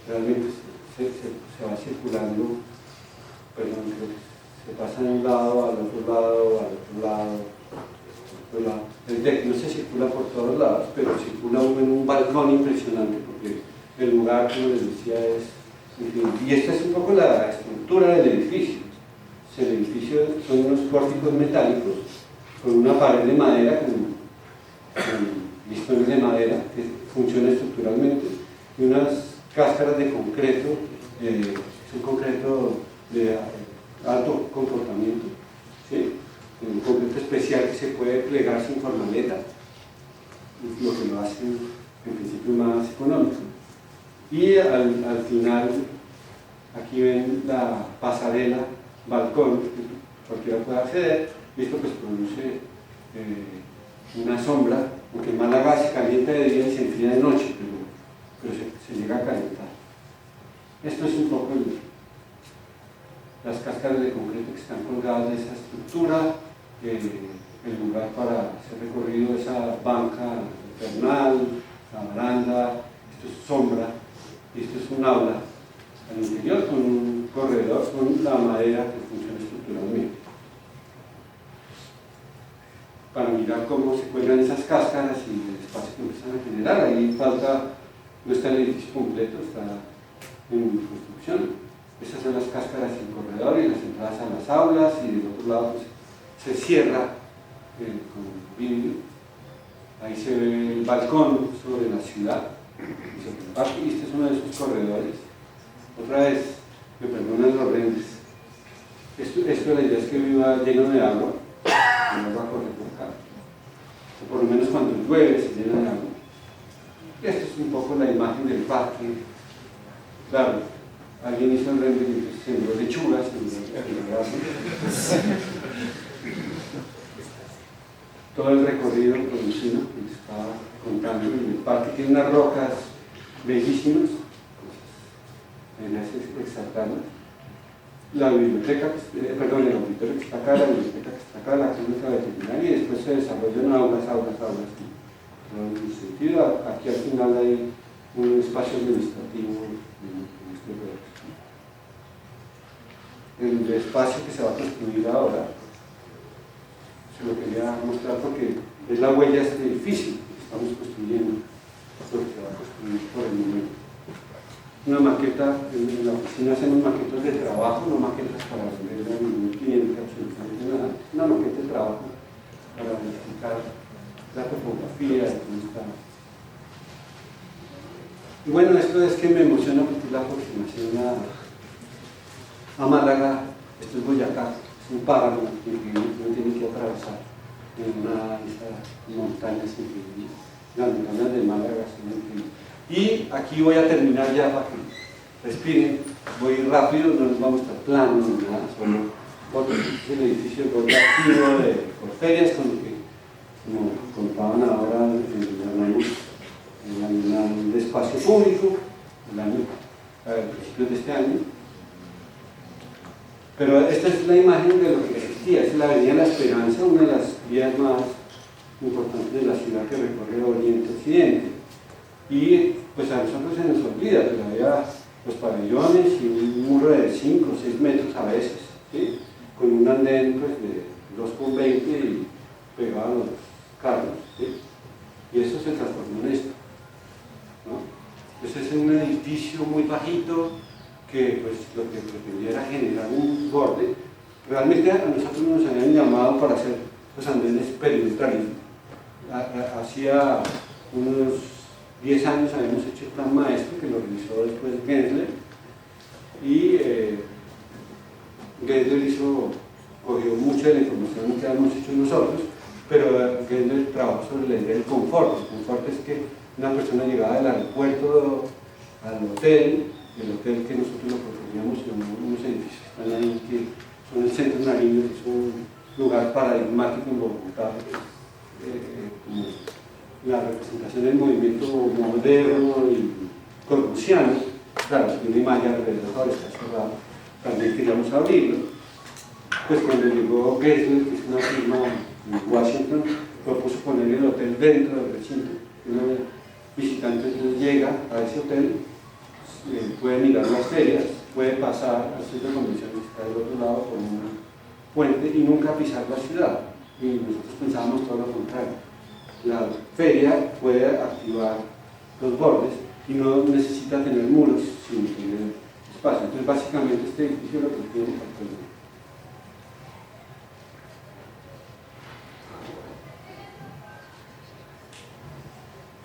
Realmente se va circulando, perdón, se pasa de un lado al otro lado, al otro lado, al otro lado. El deck no se circula por todos lados, pero circula uno en un balcón impresionante, porque el lugar, como les decía, es increíble. Y esta es un poco la estructura del edificio. El edificio son unos pórticos metálicos con una pared de madera, con listones de madera que funciona estructuralmente, y unas cáscaras de concreto, es un concreto de alto comportamiento, ¿sí? Un concreto especial que se puede plegar sin formaleta, lo que lo hace en principio más económico. Y al final, aquí ven la pasarela, balcón, que cualquiera puede acceder, y esto pues produce una sombra, porque en Málaga se calienta de día y se enfría de noche, pero se llega a calentar. Esto es un poco las cáscaras de concreto que están colgadas de esa estructura, el lugar para hacer recorrido, esa banca infernal, la baranda, esto es sombra, y esto es un aula al interior con un corredor con la madera que funciona estructuralmente. Para mirar cómo se cuelgan esas cáscaras y el espacio que empiezan a generar, ahí falta, no está el edificio completo, está en construcción. Estas son las cáscaras del corredor y las entradas a las aulas, y del otro lado pues, se cierra con vidrio. Ahí se ve el balcón sobre la ciudad, sobre el parque, y este es uno de esos corredores. Otra vez, me perdonan los rendes. Esto la idea es que viva lleno de agua, el agua corre por acá. O por lo menos cuando llueve se llena de agua. Y esto es un poco la imagen del parque. Claro, alguien hizo el render y sembró lechugas, todo el recorrido producido, que estaba contando en el parque, tiene unas rocas bellísimas, en ese exaltarlas. La biblioteca, perdón, el auditorio que está acá, la biblioteca que está acá, la clínica veterinaria, y después se desarrollan aulas. En ese sentido, aquí al final hay un espacio administrativo en este proyecto. El espacio que se va a construir ahora, se lo quería mostrar porque es la huella de este edificio que estamos construyendo, lo que se va a construir por el momento. Una maqueta, en la oficina hacemos maquetas de trabajo, no maquetas para vender a ningún cliente, absolutamente nada. Una maqueta de trabajo para verificar la topografía de cómo está. Y bueno, esto es que me emociona porque es la aproximación a Málaga. Esto es Boyacá, es un páramo que uno tiene que atravesar en una de esas montañas increíbles. Las montañas de Málaga son increíbles. Y aquí voy a terminar ya para que respiren. Voy rápido, no les voy a mostrar planos ni nada, solo fotos. El edificio de activo de Porferias, con lo que, como contaban ahora, ganamos de espacio público a principios de este año. Pero esta es la imagen de lo que existía, es la Avenida La Esperanza, una de las vías más importantes de la ciudad que recorre Oriente-Occidente. Y pues a nosotros se nos olvida, pero había los pabellones y un muro de 5 o 6 metros a veces, ¿sí? Con un andén pues, de 2,20 y pegado a los carros, ¿sí? Y eso se transformó en esto, ¿no? Entonces es un edificio muy bajito que pues, lo que pretendía era generar un borde. Realmente a nosotros nos habían llamado para hacer los andenes perimetrales. Hacía unos 10 años habíamos hecho el plan maestro que lo realizó después Gensler y Gensler cogió mucha de la información que habíamos hecho nosotros, pero Gensler trabajó sobre la idea del confort. El confort es que una persona llegaba del aeropuerto al hotel, el hotel que nosotros lo proponíamos en unos edificios que están ahí, que son el Centro Nariño, que es un lugar paradigmático en Bogotá, como la representación del movimiento moderno y corbusiano. Claro, tiene una imagen alrededor, está cerrado, también queríamos abrirlo. Pues cuando llegó Gessler, que es una firma en Washington, propuso poner el hotel dentro del recinto. Una visitante llega a ese hotel, puede mirar las ferias, puede pasar al centro de convenciones que está del otro lado por un puente y nunca pisar la ciudad. Y nosotros pensábamos todo lo contrario. La feria puede activar los bordes y no necesita tener muros, sino tener espacio. Entonces, básicamente, este edificio lo que tiene actualmente.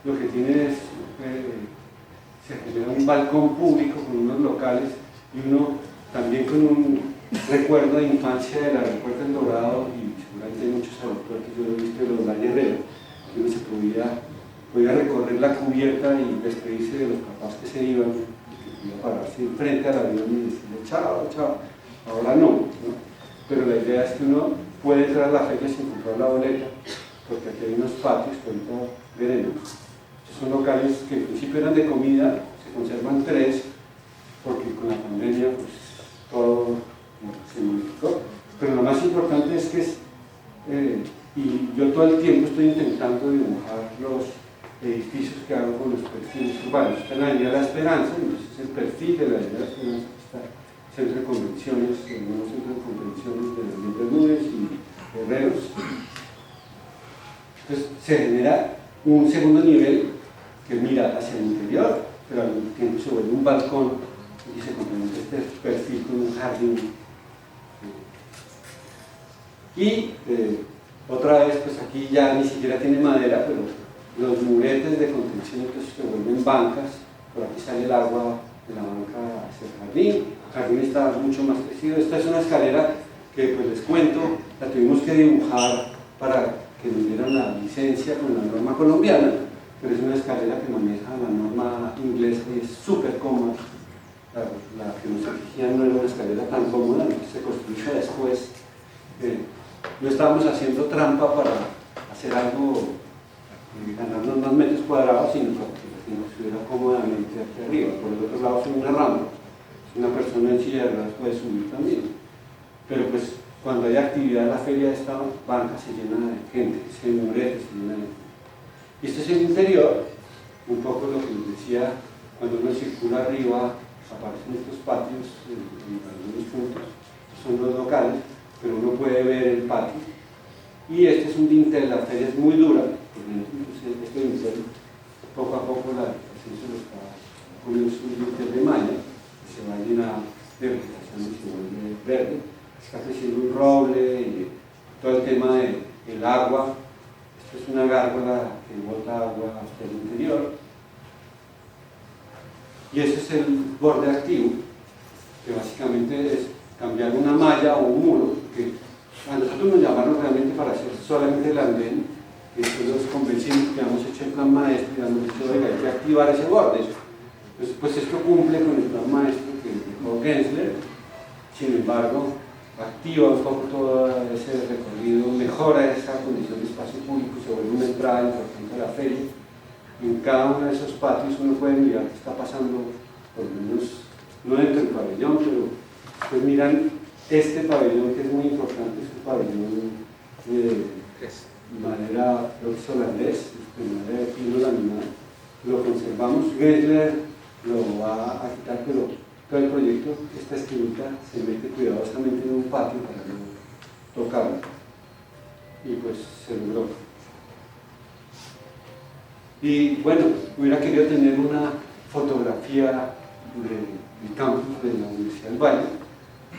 Lo que tiene es, se genera un balcón público con unos locales y uno también con un recuerdo de infancia del aeropuerto El Dorado y seguramente hay muchos aeropuertos, yo he visto los La Herrera, que uno se podía recorrer la cubierta y despedirse de los papás que se iban, que podía pararse frente al avión y decirle chao, chao. Ahora no, pero la idea es que uno puede entrar a la feria sin comprar la boleta, porque aquí hay unos patios que ahorita veremos. Son locales que en principio eran de comida, se conservan 3, porque con la pandemia pues, todo se modificó. Pero lo más importante es que y yo todo el tiempo estoy intentando dibujar los edificios que hago con los perfiles urbanos. Está en la Avenida La Esperanza, entonces el perfil de la Avenida La Esperanza está centro de convenciones, el nuevo centro de convenciones de los Bermúdez y Herreros. Entonces se genera un segundo nivel que mira hacia el interior, pero al mismo tiempo se vuelve un balcón y se complementa este perfil con un jardín. Y Otra vez, pues aquí ya ni siquiera tiene madera, pero los muretes de contención pues, se vuelven bancas. Por aquí sale el agua de la banca hacia el jardín. El jardín está mucho más crecido. Esta es una escalera que, pues les cuento, la tuvimos que dibujar para que nos dieran la licencia con la norma colombiana, pero es una escalera que maneja la norma inglesa y es súper cómoda. La que nos exigían no era una escalera tan cómoda, se construyó después. No estábamos haciendo trampa para hacer algo, ganarnos más metros cuadrados, sino para que nos subiera cómodamente hacia arriba. Por el otro lado, es una rampa. Si una persona en silla de ruedas puede subir también. Pero pues cuando hay actividad en la feria de esta banca se llena de gente, se murete, se llena de gente. Y este es el interior, un poco lo que les decía, cuando uno circula arriba aparecen estos patios en algunos puntos, son los locales, pero uno puede ver el patio. Y este es un dintel, la feria es muy dura, porque este dintel poco a poco la ascenso lo está poniendo un dintel de malla, que se va a llenar de vegetación y se vuelve verde. Está creciendo un roble y todo el tema del agua. Esto es una gárgola que bota agua hasta el interior. Y este es el borde activo, que básicamente es cambiar una malla o un muro, que a nosotros nos llamaron realmente para hacer solamente el andén, y después los convencimos que habíamos hecho el plan maestro y habíamos dicho, oiga, hay que activar ese borde. Entonces, pues esto cumple con el plan maestro que dejó Gensler, sin embargo, activa un poco todo ese recorrido, mejora esa condición de espacio público, se vuelve una entrada importante a la feria. En cada uno de esos patios uno puede mirar qué está pasando, por lo menos, no dentro del pabellón, pero pues miran este pabellón que es muy importante, es un pabellón de madera, creo que es holandés, de madera de pino laminado. Lo conservamos, Gensler lo va a quitar, pero todo el proyecto, esta esquinita se mete cuidadosamente en un patio para no tocarlo. Y pues se logró. Y bueno, hubiera querido tener una fotografía del campus de la Universidad del Valle,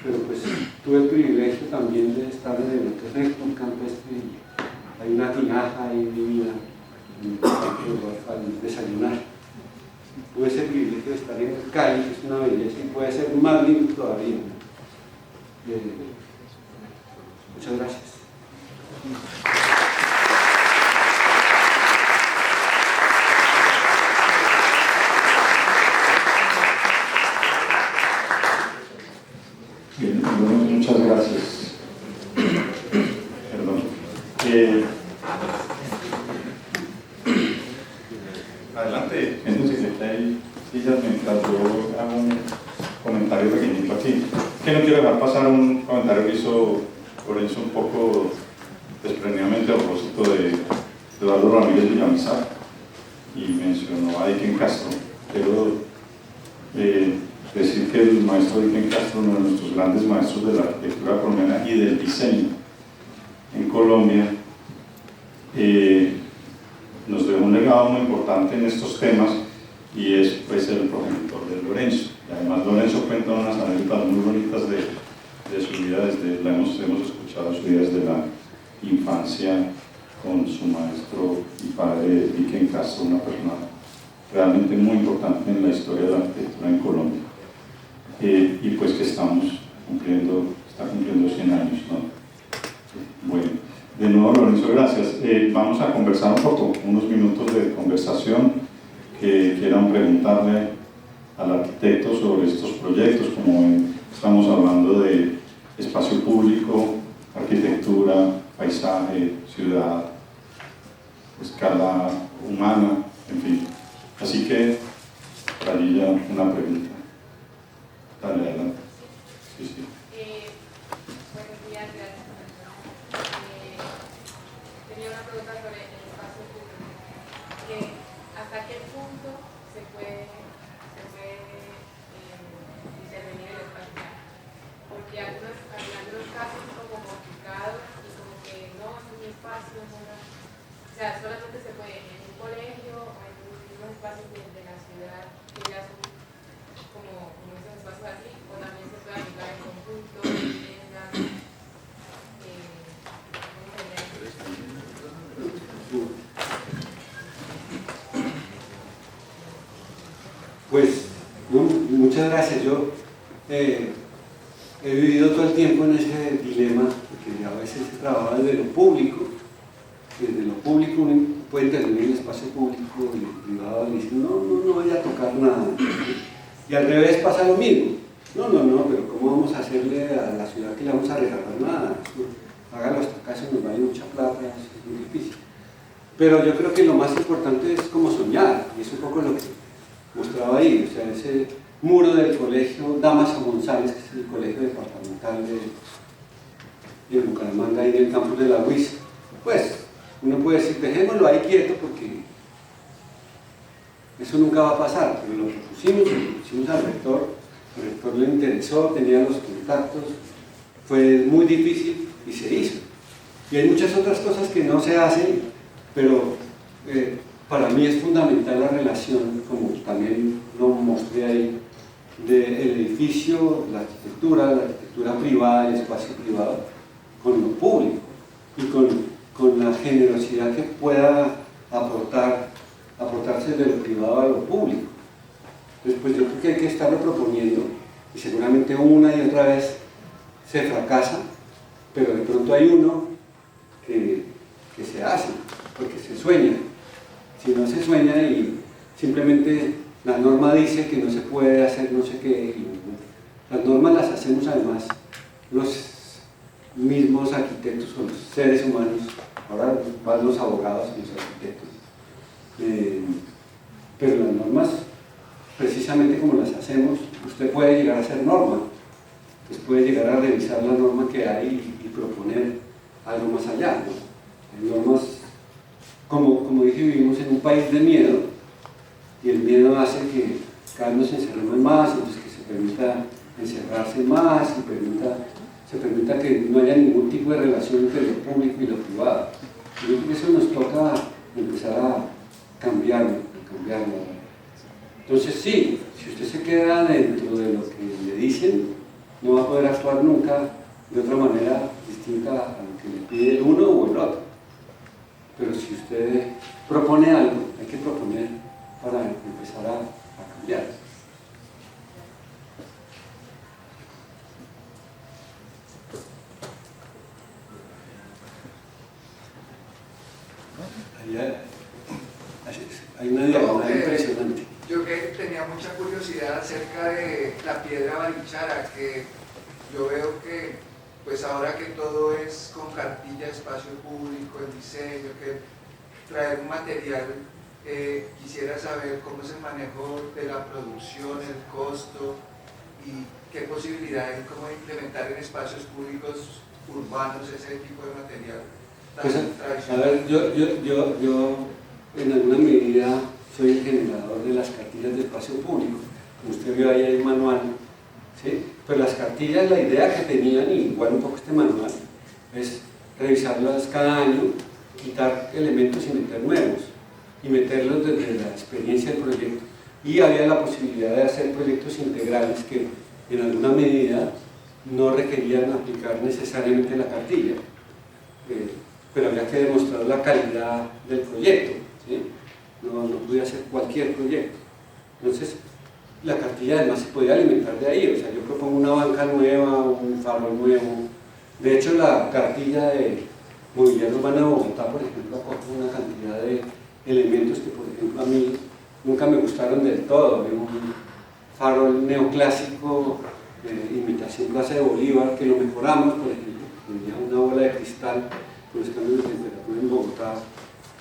pero pues tuve el privilegio también de estar en el hotel Recto, un campestre, y hay una tinaja ahí divina al desayunar. Tuve ese privilegio de estar en el Cali, que es una belleza y puede ser más lindo todavía. Muchas gracias. Bien, muchas gracias. Perdón. Adelante, entonces está ahí sillas mientras yo hago un comentario pequeñito aquí. Que no quiero dejar pasar un comentario que hizo Lorenzo un poco desprendidamente a propósito de Eduardo Ramírez Villamizar y mencionó a Dicken Castro. Quiero decir que el maestro Dicken Castro, uno de nuestros grandes maestros de la arquitectura colombiana y del diseño en Colombia, nos dejó un legado muy importante en estos temas y es pues el progenitor de Lorenzo. Y además Lorenzo cuenta unas anécdotas muy bonitas de su vida, hemos escuchado su vida desde la infancia con su maestro y padre Dicken Castro, una persona realmente muy importante en la historia de la arquitectura en Colombia. Y pues que está cumpliendo 100 años, ¿no? Bueno, de nuevo Lorenzo, gracias. Vamos a conversar un poco, unos minutos de conversación que quieran preguntarle al arquitecto sobre estos proyectos, como estamos hablando de espacio público, arquitectura, paisaje, ciudad, escala humana, en fin. Así que, allí ya una pregunta. Dale, adelante. Sí, sí. Buenos días, gracias. Tenía una pregunta sobre el espacio público. ¿Hasta qué punto se puede intervenir el espacio? Porque en algunos casos son como complicados y como que no es un espacio, no, o sea, solamente se puede en un colegio o en unos espacios de la ciudad que ya son como esos espacios así, o también se puede aplicar en conjunto, viviendas, ¿cómo sería? Pues, no, muchas gracias. Yo he vivido todo el tiempo en ese dilema, porque a veces se trabaja desde lo público. Desde lo público uno puede intervenir en el espacio público y el privado le dice, no voy a tocar nada. Y al revés pasa lo mismo. No, pero ¿cómo vamos a hacerle a la ciudad que le vamos a regalar nada? Hágalo hasta acá, se nos va a ir mucha plata, es muy difícil. Pero yo creo que lo más importante es como soñar, y es un poco lo que mostraba ahí, o sea, ese muro del colegio Damaso González, que es el colegio departamental de Bucaramanga, ahí en el campus de la UIS, pues uno puede decir, dejémoslo ahí quieto porque eso nunca va a pasar, pero lo propusimos al rector, el rector le interesó, tenía los contactos, fue muy difícil y se hizo. Y hay muchas otras cosas que no se hacen, pero para mí es fundamental la relación, como también lo mostré ahí, del edificio, la arquitectura privada, el espacio privado, con lo público y con la generosidad que pueda aportarse de lo privado a lo público. Entonces, pues yo creo que hay que estarlo proponiendo y seguramente una y otra vez se fracasa, pero de pronto hay uno que se hace, porque se sueña. Si no se sueña y simplemente la norma dice que no se puede hacer no sé qué, y las normas las hacemos además los mismos arquitectos o los seres humanos, ahora van los abogados y los arquitectos, pero las normas, precisamente como las hacemos, usted puede llegar a hacer norma, pues puede llegar a revisar la norma que hay y proponer algo más allá, ¿no? Hay normas, como dije, vivimos en un país de miedo, y el miedo hace que cada vez nos encerremos más, entonces que se permita encerrarse más, se permita que no haya ningún tipo de relación entre lo público y lo privado. Yo creo que eso nos toca empezar a cambiarlo. Entonces sí, si usted se queda dentro de lo que le dicen, no va a poder actuar nunca de otra manera distinta a lo que le pide el uno o el otro. Pero si usted propone algo, hay que proponer para empezar a cambiar. Hay una diagonal impresionante. Yo que tenía mucha curiosidad acerca de la piedra Barichara, que yo veo que pues ahora que todo es con cartilla, espacio público, el diseño, que traer un material, quisiera saber cómo es el manejo de la producción, el costo y qué posibilidad hay como implementar en espacios públicos urbanos ese tipo de material tan Pues, tradicional. a ver, yo en alguna medida soy el generador de las cartillas de espacio público. Como usted vio ahí el manual, ¿sí? Pero las cartillas, la idea que tenían, y igual un poco este manual, es revisarlas cada año, quitar elementos y meter nuevos, y meterlos desde la experiencia del proyecto. Y había la posibilidad de hacer proyectos integrales que en alguna medida no requerían aplicar necesariamente la cartilla, pero había que demostrar la calidad del proyecto, ¿sí? No podía hacer cualquier proyecto. Entonces, la cartilla además se podía alimentar de ahí, o sea, yo propongo una banca nueva, un farol nuevo. De hecho, la cartilla de mobiliario urbano de Bogotá, por ejemplo, acoge una cantidad de elementos que, por ejemplo, a mí nunca me gustaron del todo. Había un farol neoclásico, imitación Plaza de Bolívar, que lo mejoramos, por ejemplo, tenía una bola de cristal, con los cambios de temperatura en Bogotá,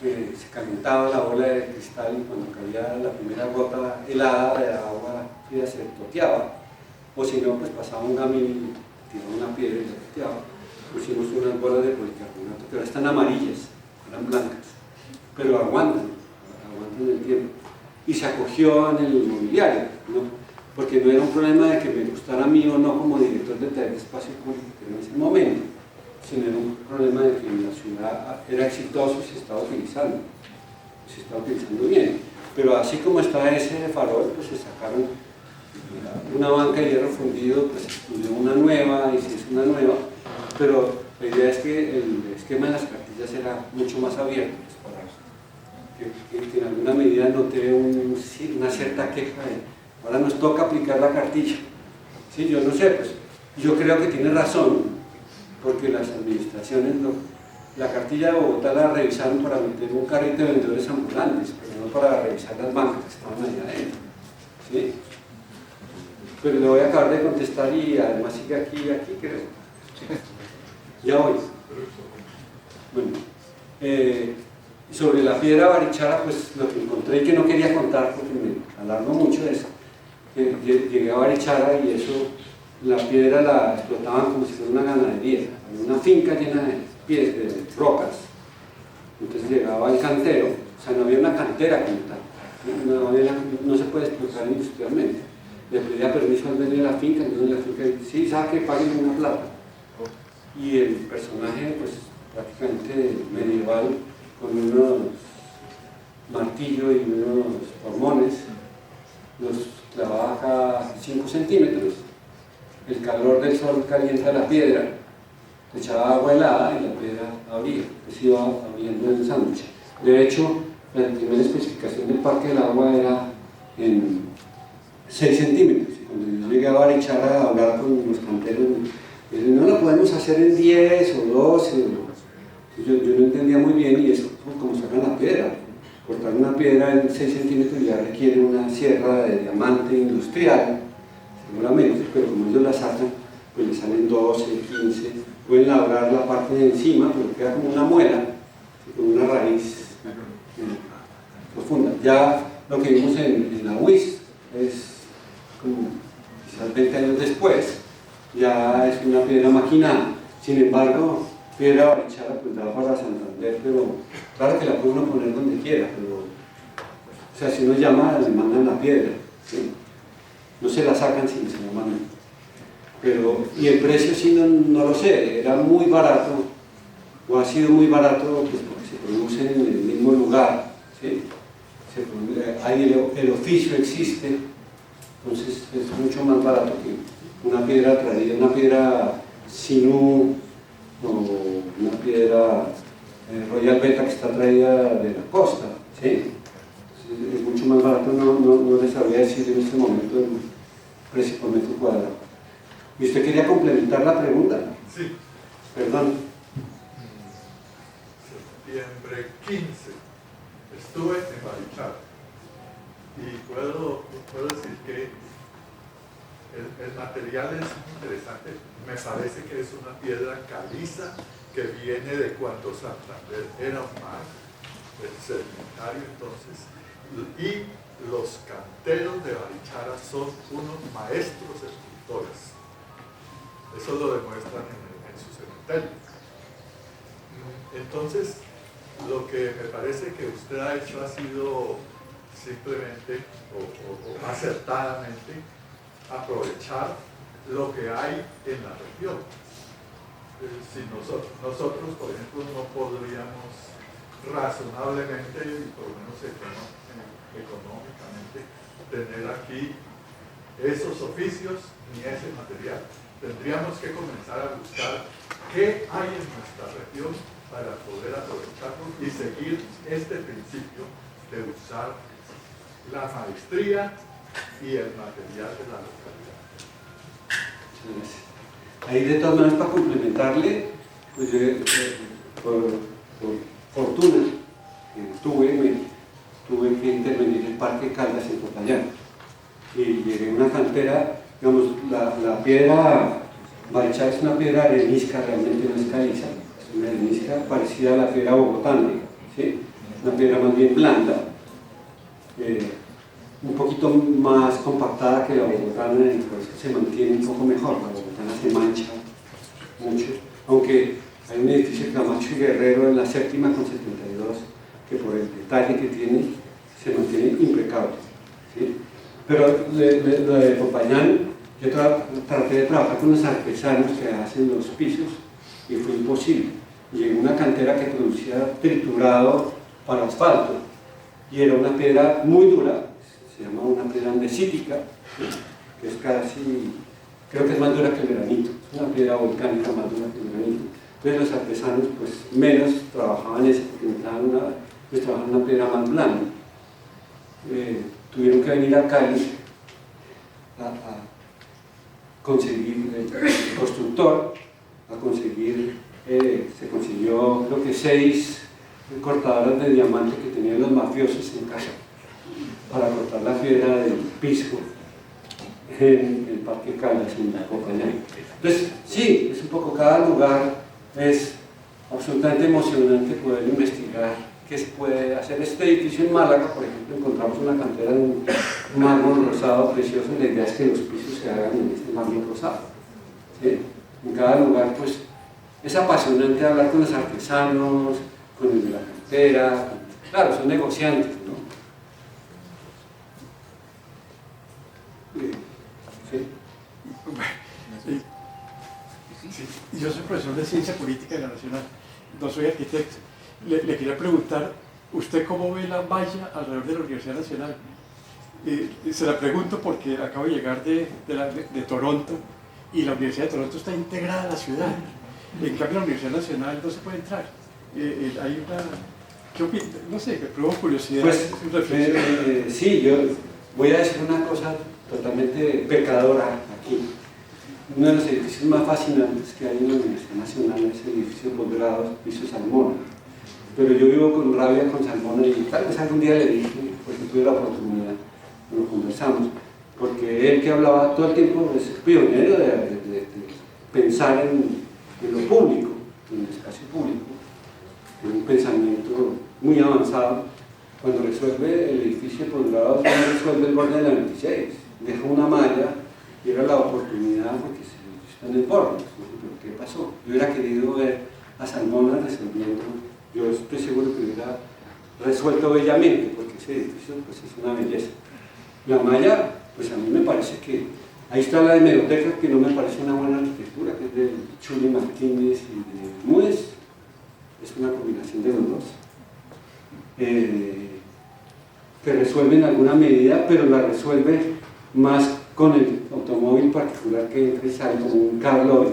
se calentaba la bola de cristal y cuando caía la primera gota helada de agua fría se toteaba, o si no, pues pasaba un gamín, tiraba una piedra y se toteaba. Pusimos unas bolas de policarbonato que ahora están amarillas, eran blancas, pero aguantan el tiempo. Y se acogió en el mobiliario, ¿no? Porque no era un problema de que me gustara a mí o no como director de taller de espacio público en ese momento, sino era un problema de que la ciudad era exitoso y se estaba utilizando bien. Pero así como está ese farol, pues se sacaron una banca de hierro fundido, pues se estudió una nueva y se hizo una nueva, pero la idea es que el esquema de las cartillas era mucho más abierto, pues, para que en alguna medida noté una cierta queja ahora nos toca aplicar la cartilla. ¿Sí? Yo no sé, pues yo creo que tiene razón, porque las administraciones, la cartilla de Bogotá la revisaron para meter un carrito de vendedores ambulantes, pero no para revisar las bancas que estaban allá adentro. ¿Sí? Pero le voy a acabar de contestar y además sigue aquí, creo. Ya voy. Bueno, sobre la piedra Barichara, pues lo que encontré y que no quería contar porque me alarmó mucho es que llegué a Barichara y eso, la piedra la explotaban como si fuera una ganadería, una finca llena de pies, de rocas. Entonces llegaba el cantero, o sea, no había una cantera como tal, no se puede explotar industrialmente. Le pedía permiso al dueño de la finca, el dueño de la finca dice, sí, saque, paguen una plata. Y el personaje, pues prácticamente medieval, con unos martillos y unos hormones, los clavaba cada 5 centímetros. El calor del sol calienta la piedra, le echaba agua helada y la piedra abría, se iba abriendo en el sándwich. De hecho, la primera especificación del parque del agua era en 6 centímetros. Y cuando yo llegué a Barichara a hablar con los canteros, me dijeron, no la podemos hacer en 10 o 12. Yo no entendía muy bien y eso, como sacan la piedra. Cortar una piedra en 6 centímetros ya requiere una sierra de diamante industrial, seguramente, pero como ellos la sacan, pues le salen 12, 15, pueden labrar la parte de encima, pero queda como una muela, con una raíz profunda. Ya lo que vimos en la UIS es como quizás 20 años después, ya es una piedra maquinada. Sin embargo, piedra Barichara pues da para Santander, pero claro que la puede uno poner donde quiera, pero o sea, si uno llama, le mandan la piedra, ¿sí? No se la sacan si se la mandan. Pero, y el precio sí no lo sé, era muy barato, o ha sido muy barato pues, porque se produce en el mismo lugar, ¿sí? El oficio existe, entonces es mucho más barato que una piedra traída, una piedra sinú o una piedra Royal Beta que está traída de la costa, ¿sí? Es mucho más barato, no les sabría decir en este momento el precio por metro cuadrado. ¿Y usted quería complementar la pregunta? Sí. Perdón. Septiembre 15 estuve en Barichara y puedo decir que el material es interesante. Me parece que es una piedra caliza que viene de cuando Santander era un mar, el sedimentario entonces, y los canteros de Barichara son unos maestros escultores. Eso lo demuestran en su cementerio. Entonces, lo que me parece que usted ha hecho ha sido simplemente o acertadamente aprovechar lo que hay en la región. Si nosotros, por ejemplo, no podríamos razonablemente y por lo menos económicamente tener aquí esos oficios ni ese material. Tendríamos que comenzar a buscar qué hay en nuestra región para poder aprovecharlo y seguir este principio de usar la maestría y el material de la localidad. Ahí de todas maneras, para complementarle, pues yo por fortuna tuve que intervenir en el Parque Caldas en Popayán y llegué a una cantera, digamos, la piedra Barichara es una piedra arenisca, realmente no es caliza, es una arenisca parecida a la piedra bogotana, ¿sí? Una piedra más bien blanda, un poquito más compactada que la bogotana y por eso se mantiene un poco mejor. La bogotana se mancha mucho, aunque hay un edificio de Camacho y Guerrero en la séptima con 72 que por el detalle que tiene se mantiene impecable, ¿sí? Pero lo de Popayán, yo traté de trabajar con los artesanos que hacen los pisos y fue imposible. Llegué a una cantera que producía triturado para asfalto y era una piedra muy dura, se llama una piedra andesítica, que es casi, creo que es más dura que el granito, es una piedra volcánica más dura que el granito. Entonces los artesanos pues menos trabajaban eso, porque trabajaban una piedra más blanda. Tuvieron que venir a Cali a conseguir, el constructor, a conseguir, se consiguió creo que 6 cortadoras de diamante que tenían los mafiosos en casa para cortar la piedra del piso en el Parque Caldas, en la compañía. Entonces, sí, es un poco, cada lugar es absolutamente emocionante poder investigar qué se puede hacer. Este edificio en Málaga, por ejemplo, encontramos una cantera de un mármol rosado precioso, y la idea es que los pisos se hagan en este mármol rosado, ¿sí? En cada lugar, pues, es apasionante hablar con los artesanos, con el de la cantera, claro, son negociantes, ¿no? ¿Sí? Sí, yo soy profesor de Ciencia Política de la Nacional, no soy arquitecto. Le quería preguntar, ¿usted cómo ve la valla alrededor de la Universidad Nacional? Se la pregunto porque acabo de llegar de Toronto, y la Universidad de Toronto está integrada a la ciudad. En cambio, la Universidad Nacional no se puede entrar. Hay una... ¿Qué opina? No sé, me provoca curiosidad. Pues, reflexión. sí, yo voy a decir una cosa totalmente pecadora aquí. Uno de los edificios más fascinantes que hay en la Universidad Nacional es el edificio de posgrados, piso Salmona. Pero yo vivo con rabia con Salmona, y tal vez algún día le dije, porque tuve la oportunidad, lo conversamos, porque él, que hablaba todo el tiempo, es pionero de pensar en lo público, en el espacio público, en un pensamiento muy avanzado. Cuando resuelve el edificio de posgrados, no resuelve el borde de la 26, deja una malla, y era la oportunidad porque se está en el borde. ¿Pero qué pasó? Yo hubiera querido ver a Salmona resolviendo, yo estoy seguro que hubiera resuelto bellamente, porque ese edificio pues, es una belleza. La malla, pues a mí me parece que, ahí está la hemeroteca, que no me parece una buena arquitectura, que es de Chuli Martínez y de Mues, es una combinación de los dos, que resuelve en alguna medida, pero la resuelve más con el automóvil particular que entra y sale como un cabloy,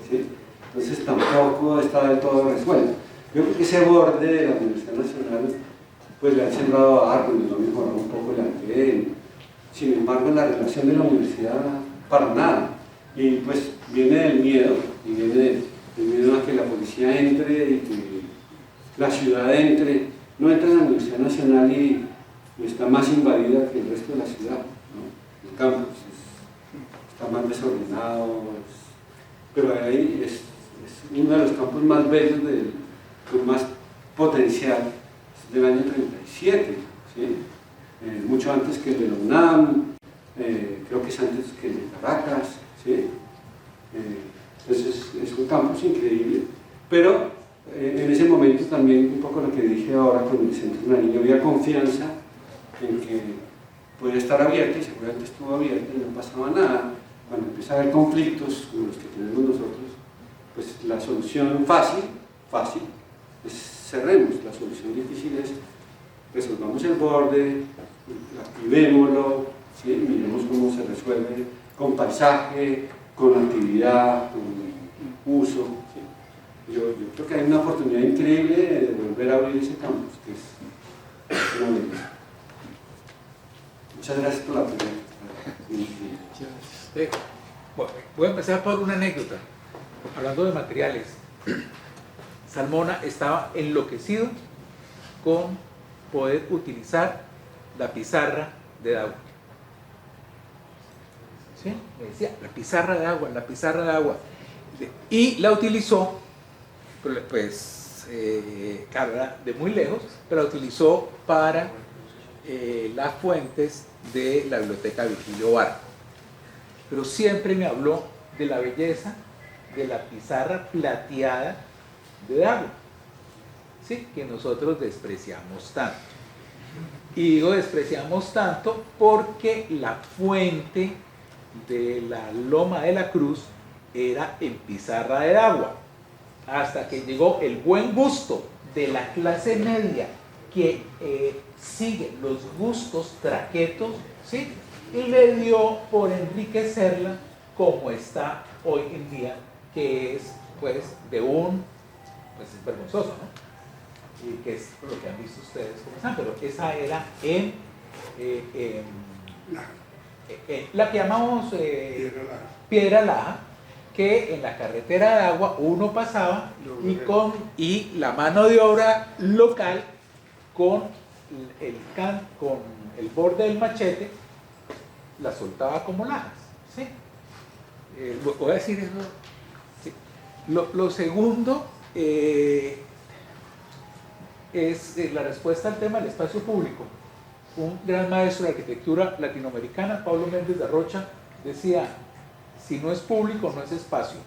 ¿sí? Entonces tampoco está del todo resuelto. Yo creo que ese borde de la Universidad Nacional pues le han sembrado árboles, lo han mejorado un poco el andén. Sin embargo, la relación de la universidad para nada, y pues viene del miedo, y viene del miedo a que la policía entre y que la ciudad entre. No entra en la Universidad Nacional y está más invadida que el resto de la ciudad, ¿no? El campus está más desordenado, pero ahí es uno de los campos más bellos, con más potencial, es del año 37, ¿sí? Mucho antes que el de la UNAM, creo que es antes que el de Caracas, ¿sí? Entonces es un campus increíble, pero en ese momento también, un poco lo que dije ahora con el Centro Nariño, había confianza en que podía estar abierto, y seguramente estuvo abierto y no pasaba nada. Cuando empieza a haber conflictos como los que tenemos nosotros, pues la solución fácil es cerremos. La solución difícil es resolvamos el borde, activémoslo, ¿sí? Miremos cómo se resuelve con paisaje, con actividad, con uso, ¿sí? Yo creo que hay una oportunidad increíble de volver a abrir ese campus, que es una belleza. Muchas gracias por la pregunta. Bueno, voy a empezar por una anécdota. Hablando de materiales, Salmona estaba enloquecido con poder utilizar la pizarra de agua. ¿Sí? Me decía, la pizarra de agua. Y la utilizó, pues, claro, era de muy lejos, pero la utilizó para las fuentes de la biblioteca Virgilio Barco. Pero siempre me habló de la belleza de la pizarra plateada de agua, ¿sí? Que nosotros despreciamos tanto. Y digo despreciamos tanto porque la fuente de la Loma de la Cruz era en pizarra de agua, hasta que llegó el buen gusto de la clase media que sigue los gustos traquetos, ¿sí? Y le dio por enriquecerla como está hoy en día, que es pues de un, pues es vergonzoso, ¿no? Y que es lo que han visto ustedes como están, pero esa era la que llamamos Piedra Laja, que en la carretera de agua uno pasaba y la mano de obra local con el borde del machete la soltaba como lajas. ¿Sí? Voy a decir eso. Sí. Lo segundo es la respuesta al tema del espacio público. Un gran maestro de arquitectura latinoamericana, Pablo Méndez de Rocha, decía: si no es público, no es espacio.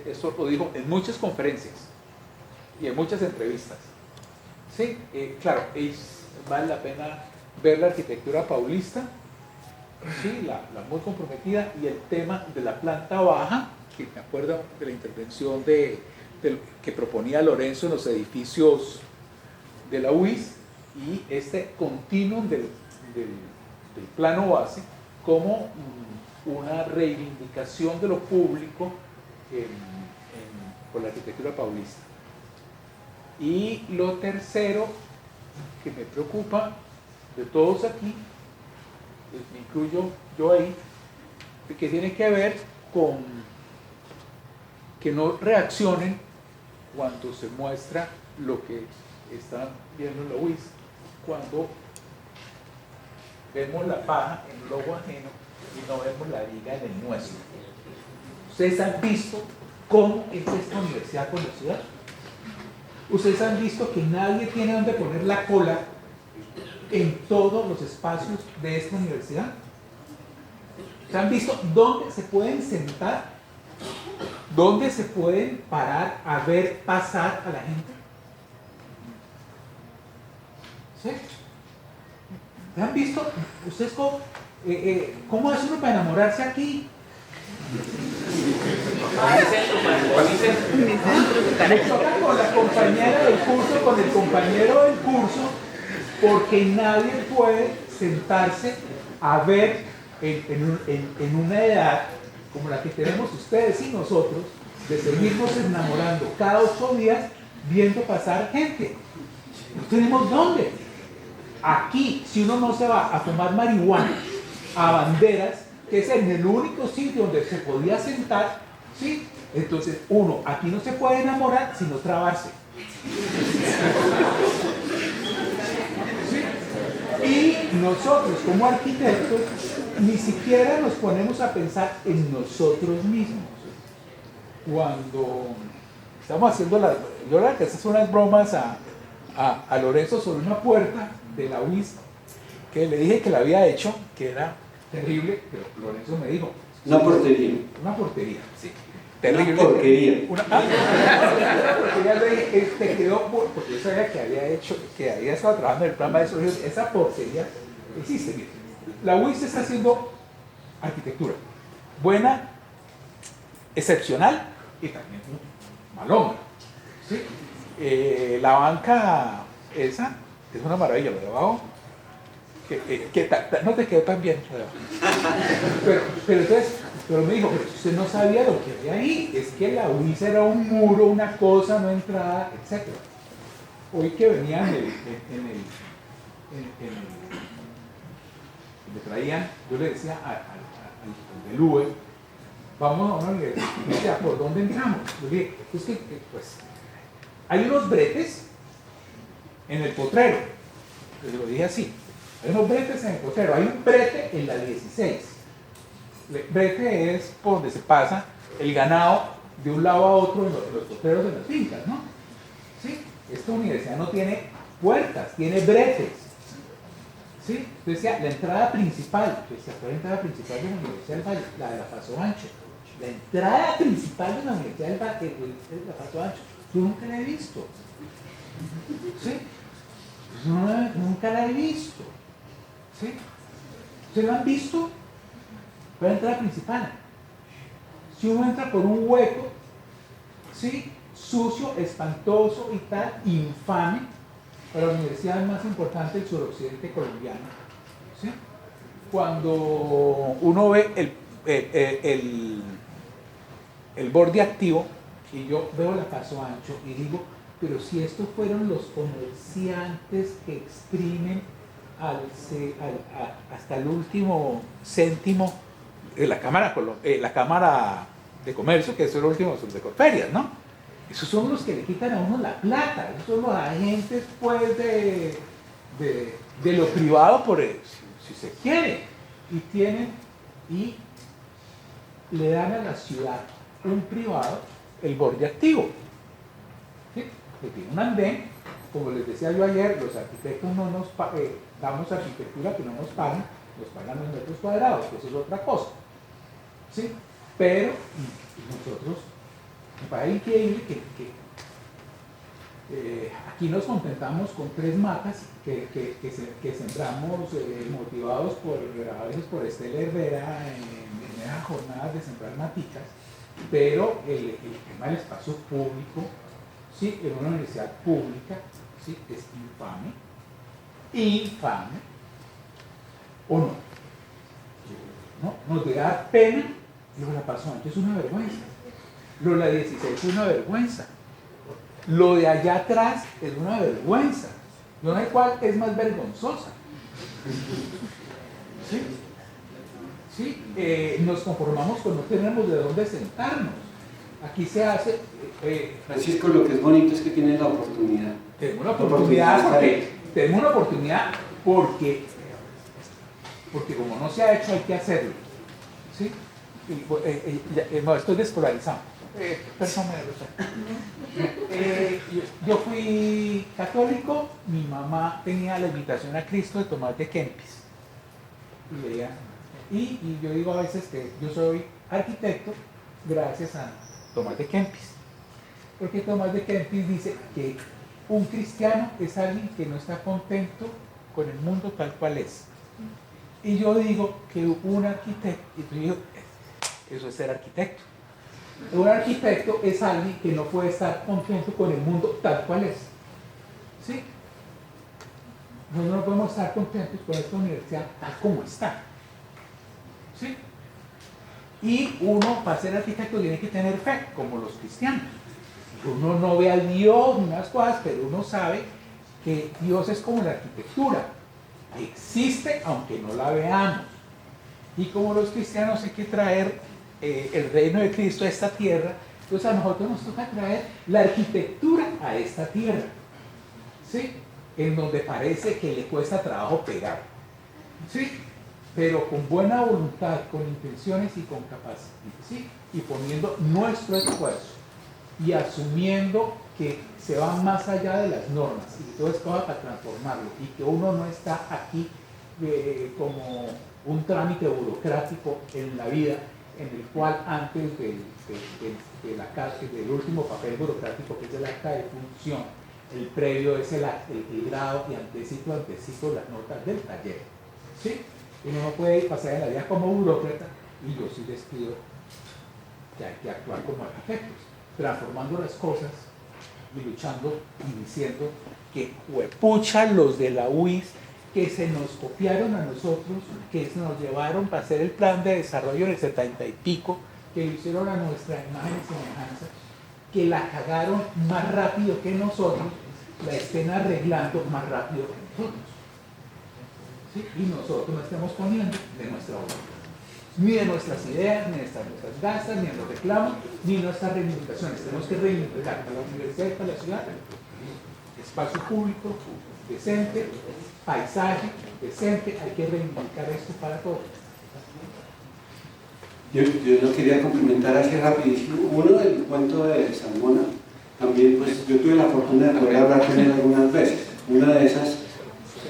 Eso lo dijo en muchas conferencias y en muchas entrevistas. Sí, claro, vale la pena ver la arquitectura paulista, sí, la muy comprometida, y el tema de la planta baja, que me acuerdo de la intervención que proponía Lorenzo en los edificios de la UIS, y este continuum del plano base como una reivindicación de lo público por la arquitectura paulista. Y lo tercero que me preocupa de todos aquí, me incluyo yo ahí, que tiene que ver con que no reaccionen cuando se muestra lo que están viendo en la UIS, cuando vemos la paja en el lobo ajeno y no vemos la viga en el nuestro. ¿Ustedes han visto cómo es esta universidad con la ciudad? ¿Ustedes han visto que nadie tiene donde poner la cola en todos los espacios de esta universidad? ¿Ustedes han visto dónde se pueden sentar? ¿Dónde se pueden parar a ver pasar a la gente? ¿Sí? ¿Han visto? ¿Ustedes cómo es uno para enamorarse aquí? Me toca con la compañera del curso, con el compañero del curso, porque nadie puede sentarse a ver en una edad como la que tenemos ustedes y nosotros, de seguirnos enamorando cada 8 días viendo pasar gente. No tenemos dónde. Aquí, si uno no se va a tomar marihuana a Banderas, que es en el único sitio donde se podía sentar, ¿sí? Entonces, aquí no se puede enamorar sino trabarse. ¿Sí? Y nosotros como arquitectos ni siquiera nos ponemos a pensar en nosotros mismos. Cuando estamos haciendo yo creo que estas son unas bromas a Lorenzo sobre una puerta de la UIS que le dije que la había hecho, que era terrible, pero Lorenzo me dijo: Una portería. Una portería, sí. Terrible. Una porquería. Una porquería. Le dije, te quedó, porque yo sabía que había estado trabajando en el plan maestro. Esa porquería existe. Bien. La UIS está haciendo arquitectura buena, excepcional y también malona. ¿Sí? La banca esa es una maravilla, lo de abajo. No te quedó tan bien. Pero me dijo: pero usted no sabía lo que había ahí, es que la UIS era un muro, una cosa, no entrada, etc. Hoy que venían me traían, yo le decía al del Uber: vamos a una universidad, ¿por dónde entramos? Yo le dije: es que pues hay unos bretes en el potrero, yo lo dije así. Hay unos bretes en el potrero, hay un brete en la 16. El brete es por donde se pasa el ganado de un lado a otro en los potreros de las fincas, ¿no? ¿Sí? Esta universidad no tiene puertas, tiene bretes. ¿Sí? Yo decía, la entrada principal, yo decía, ¿cuál es la entrada principal de la Universidad del Valle? La de la Paso Ancho. La entrada principal de la Universidad del Valle es la Paso Ancho. Yo nunca la he visto. ¿Sí? Nunca la he visto. ¿Sí? ¿Se lo han visto? ¿Cuál es la entrada principal? Si uno entra por un hueco, ¿sí? Sucio, espantoso y tal, infame, para la universidad más importante del suroccidente colombiano. ¿Sí? Cuando uno ve el borde activo, y yo veo la Paso Ancho y digo: pero si estos fueron los comerciantes que exprimen hasta el último céntimo de la Cámara de Comercio, que es el último de Corferias, ¿no? Esos son los que le quitan a uno la plata, esos son los agentes pues de lo privado, si se quiere, y le dan a la ciudad un privado el borde activo, ¿sí? Que tiene un andén, como les decía yo ayer, los arquitectos no nos damos arquitectura que no nos pagan los metros cuadrados, que eso es otra cosa, ¿sí? Pero nosotros, me parece increíble que aquí nos contentamos con 3 matas que sembramos motivados a veces por Estela Herrera en esas jornadas de sembrar maticas, pero el tema del espacio público, ¿sí? En una universidad pública, ¿sí? Es infame, ¿o no? ¿No? Nos debe dar pena. Lo de la Paso Ancho es una vergüenza, lo de la 16 es una vergüenza, lo de allá atrás es una vergüenza. Yo no sé cuál es más vergonzosa. ¿Sí? ¿Sí? Nos conformamos con no tenemos de dónde sentarnos. Aquí se hace... Francisco, lo que es bonito es que tienen la oportunidad. Tenemos una oportunidad porque como no se ha hecho hay que hacerlo. ¿Sí? No, estoy descolarizado. Yo fui católico, mi mamá tenía la invitación a Cristo de Tomás de Kempis. Y yo digo a veces que yo soy arquitecto gracias a Tomás de Kempis. Porque Tomás de Kempis dice que un cristiano es alguien que no está contento con el mundo tal cual es. Y yo digo que un arquitecto, eso es ser arquitecto. Un arquitecto es alguien que no puede estar contento con el mundo tal cual es. ¿Sí? Nosotros no podemos estar contentos con esta universidad tal como está. ¿Sí? Y uno, para ser arquitecto, tiene que tener fe, como los cristianos. Uno no ve a Dios ni unas cosas, pero uno sabe que Dios es como la arquitectura. Existe aunque no la veamos. Y como los cristianos hay que traer el reino de Cristo a esta tierra, pues a nosotros nos toca traer la arquitectura a esta tierra, ¿sí? En donde parece que le cuesta trabajo pegar, ¿sí? Pero con buena voluntad, con intenciones y con capacidad, ¿sí? Y poniendo nuestro esfuerzo y asumiendo que se va más allá de las normas y que todo es cosa para transformarlo y que uno no está aquí como un trámite burocrático en la vida, en el cual antes del último papel burocrático, que es el acta de función, el previo es el grado y antecito las notas del taller. ¿Sí? Uno no puede pasar en la vida como burócrata, y yo sí les pido que hay que actuar como arquitectos, transformando las cosas y luchando y diciendo que huepucha los de la UIS que se nos copiaron a nosotros, que se nos llevaron para hacer el plan de desarrollo en el 70 y pico, que lo hicieron a nuestra imagen y semejanza, que la cagaron más rápido que nosotros, la estén arreglando más rápido que nosotros. ¿Sí? Y nosotros no estamos poniendo de nuestra voluntad, ni de nuestras ideas, ni de nuestras gastas, ni de los reclamos, ni de nuestras reivindicaciones. Tenemos que reivindicar para la universidad y para la ciudad espacio público decente, paisaje decente, hay que reivindicar esto para todos. Yo lo quería complementar así rapidísimo. Uno del cuento de Salmona, también pues yo tuve la fortuna de poder hablar con él algunas veces. Una de esas,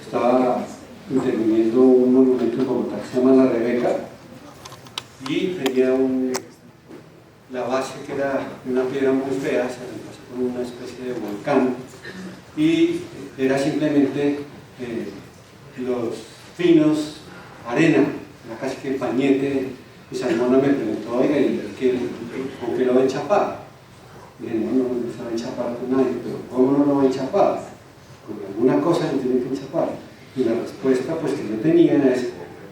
estaba interviniendo un monumento en Bogotá que se llama La Rebeca y tenía la base que era una piedra muy fea, se reemplazó con una especie de volcán y era simplemente los finos, arena, era casi que pañete. Y Salmona me preguntó, oiga, ¿con qué lo va a enchapar? Y dije, no se va a enchapar con nadie, pero ¿cómo no lo va a enchapar? Con alguna cosa lo tiene que enchapar. Y la respuesta pues que yo tenía es,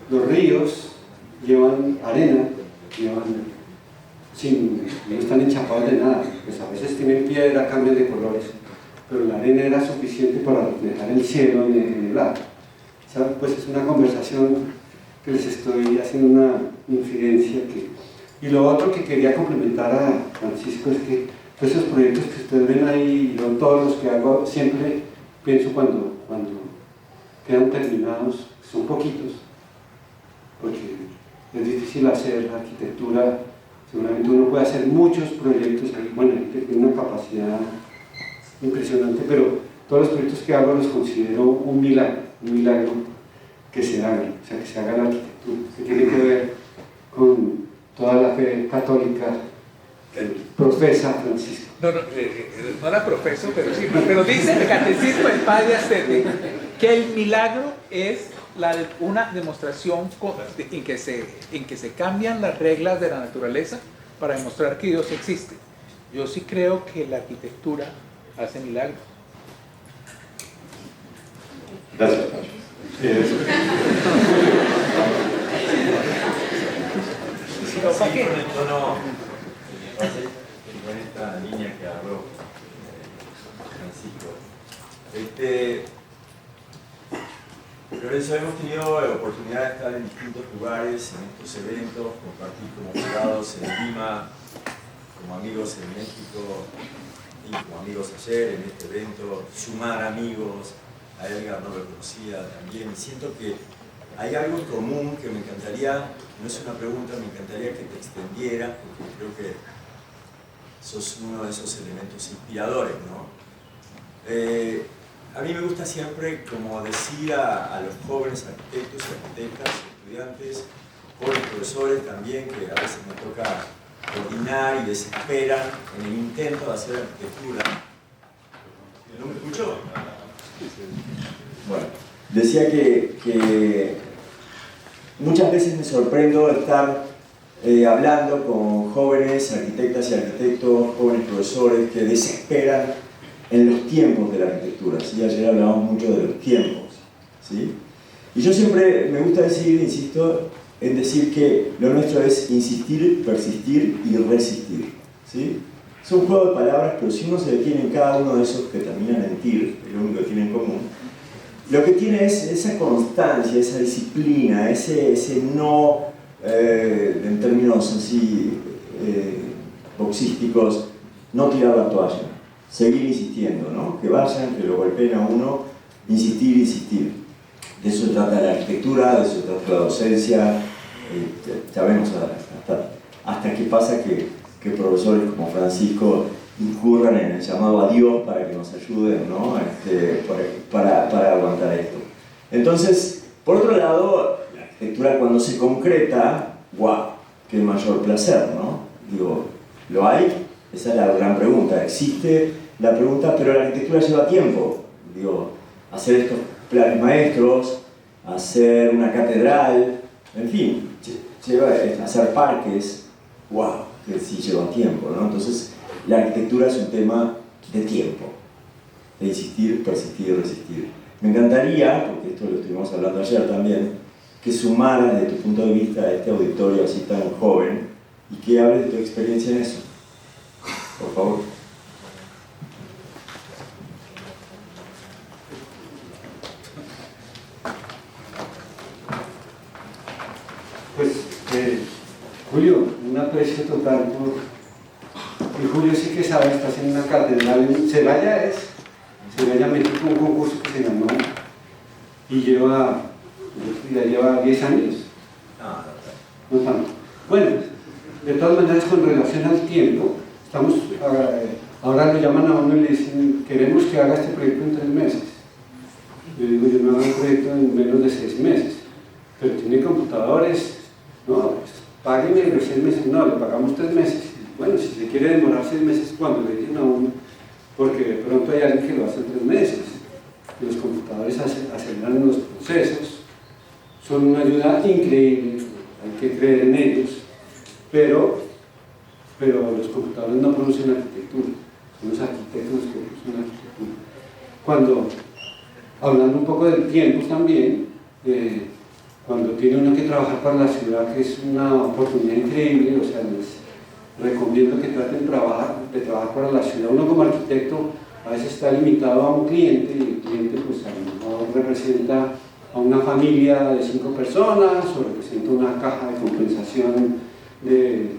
los ríos llevan arena, no están enchapados de nada, pues a veces tienen piedra, cambian de colores, pero la arena era suficiente para reflejar el cielo en el agua. Pues es una conversación que les estoy haciendo una infidencia. Y lo otro que quería complementar a Francisco es que todos esos proyectos que ustedes ven ahí, y yo todos los que hago, siempre pienso cuando quedan terminados, son poquitos, porque es difícil hacer arquitectura. Seguramente uno puede hacer muchos proyectos ahí, bueno, tiene una capacidad impresionante, pero todos los proyectos que hago los considero un milagro que se hagan, o sea, que se haga la arquitectura, que tiene que ver con toda la fe católica que profesa Francisco. No la profeso, pero sí. Pero dice el Catecismo del Padre Astete que el milagro es una demostración en que se cambian las reglas de la naturaleza para demostrar que Dios existe. Yo sí creo que la arquitectura hace milagros. Gracias, Pacho. ¿Para qué? Con el tono, con esta línea que habló Francisco. Lorenzo, hemos tenido la oportunidad de estar en distintos lugares, en estos eventos, compartir como jurados en Lima, como amigos en México y como amigos ayer en este evento, sumar amigos. A Edgar no lo conocía también, y siento que hay algo en común que me encantaría, no es una pregunta, me encantaría que te extendiera, porque creo que sos uno de esos elementos inspiradores, ¿no? A mí me gusta siempre como decir a los jóvenes arquitectos y arquitectas, estudiantes, jóvenes profesores también, que a veces me toca coordinar y desesperan en el intento de hacer arquitectura. ¿No me escuchó? Bueno, decía que muchas veces me sorprendo estar hablando con jóvenes arquitectas y arquitectos, jóvenes profesores que desesperan en los tiempos de la arquitectura, ¿sí? Ayer hablábamos mucho de los tiempos, ¿sí? Y yo siempre me gusta decir, insisto, en decir que lo nuestro es insistir, persistir y resistir, ¿sí? Es un juego de palabras, pero si uno se detiene en cada uno de esos que terminan en tir, es lo único que tiene en común, lo que tiene es esa constancia, esa disciplina, ese no, en términos así boxísticos, no tirar la toalla, seguir insistiendo, ¿no? Que vayan, que lo golpeen a uno, insistir, insistir. De eso trata la arquitectura, de eso trata la docencia, ya vemos hasta que pasa que profesores como Francisco incurran en el llamado a Dios para que nos ayuden, ¿no? para aguantar esto. Entonces, por otro lado, la arquitectura cuando se concreta, ¡guau! ¡Qué mayor placer!, ¿no? Digo, ¿lo hay? Esa es la gran pregunta. Existe la pregunta, pero la arquitectura lleva tiempo. Digo, hacer estos planes maestros, hacer una catedral, en fin, hacer parques, ¡guau! Que sí lleva tiempo, ¿no? Entonces, la arquitectura es un tema de tiempo, de insistir, persistir, resistir. Me encantaría, porque esto lo estuvimos hablando ayer también, que sumaras desde tu punto de vista a este auditorio así tan joven y que hables de tu experiencia en eso. Por favor. Pues, Julio, un aprecio total por... Y Julio sí que sabe, está haciendo una catedral en Celaya, metió un concurso que se ganó y ya lleva 10 años. No tanto. Bueno, de todas maneras, con relación al tiempo, ahora lo llaman a uno y le dicen, queremos que haga este proyecto en 3 meses. Yo digo, yo no hago un proyecto en menos de 6 meses, pero tiene computadores, no, pues, páguenme los 6 meses, no, le pagamos 3 meses. Bueno, si se quiere demorar 6 meses, cuando le dicen a uno, porque de pronto hay alguien que lo hace en 3 meses, y los computadores aceleran los procesos, son una ayuda increíble, hay que creer en ellos, pero los computadores no producen arquitectura, son los arquitectos los que producen arquitectura. Hablando un poco del tiempo también, cuando tiene uno que trabajar para la ciudad, que es una oportunidad increíble, o sea, les recomiendo que traten de trabajar para la ciudad. Uno como arquitecto a veces está limitado a un cliente y el cliente pues a lo mejor representa a una familia de 5 personas o representa una caja de compensación de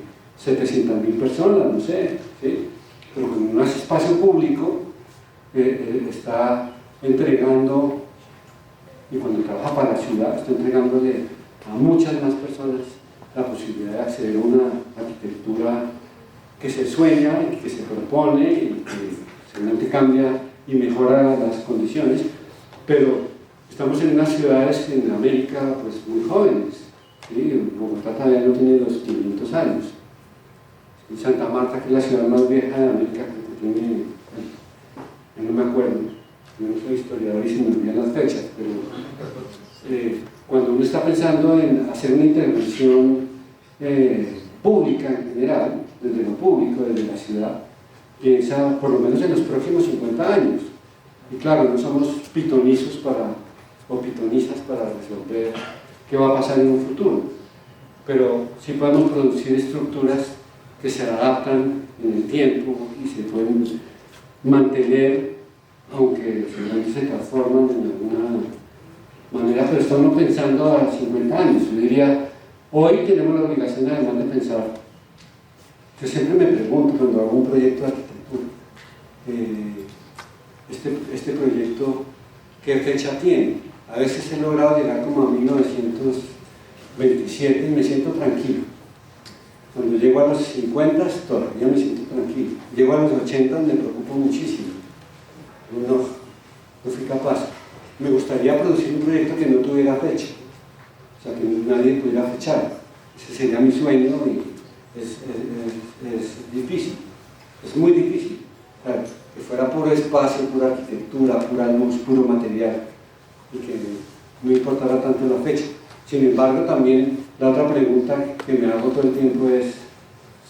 700.000 personas, no sé, ¿sí? Pero cuando uno hace espacio público está entregando, y cuando trabaja para la ciudad está entregándole a muchas más personas la posibilidad de acceder a una arquitectura que se sueña y que se propone y que seguramente cambia y mejora las condiciones, pero estamos en unas ciudades en América pues muy jóvenes, ¿sí? Bogotá todavía no tiene los 500 años, y Santa Marta, que es la ciudad más vieja de América, que tiene, no me acuerdo, yo no soy historiador y se me olvidan las fechas, pero cuando uno está pensando en hacer una intervención pública en general, desde lo público, desde la ciudad, piensa por lo menos en los próximos 50 años. Y claro, no somos pitonizos o pitonizas para resolver qué va a pasar en un futuro, pero sí podemos producir estructuras que se adaptan en el tiempo y se pueden mantener, aunque seguramente se transforman en alguna manera, pero estamos pensando a 50 años. Yo diría, hoy tenemos la obligación además de pensar. Yo siempre me pregunto cuando hago un proyecto de arquitectura, este proyecto, ¿qué fecha tiene? A veces he logrado llegar como a 1927 y me siento tranquilo. Cuando llego a los 50 todavía me siento tranquilo. Llego a los 80 me preocupo muchísimo. No fui capaz. Me gustaría producir un proyecto que no tuviera fecha, o sea, que nadie pudiera fechar. Ese sería mi sueño y es difícil, es muy difícil. O sea, que fuera puro espacio, pura arquitectura, pura luz, puro material y que no importara tanto la fecha. Sin embargo, también la otra pregunta que me hago todo el tiempo es: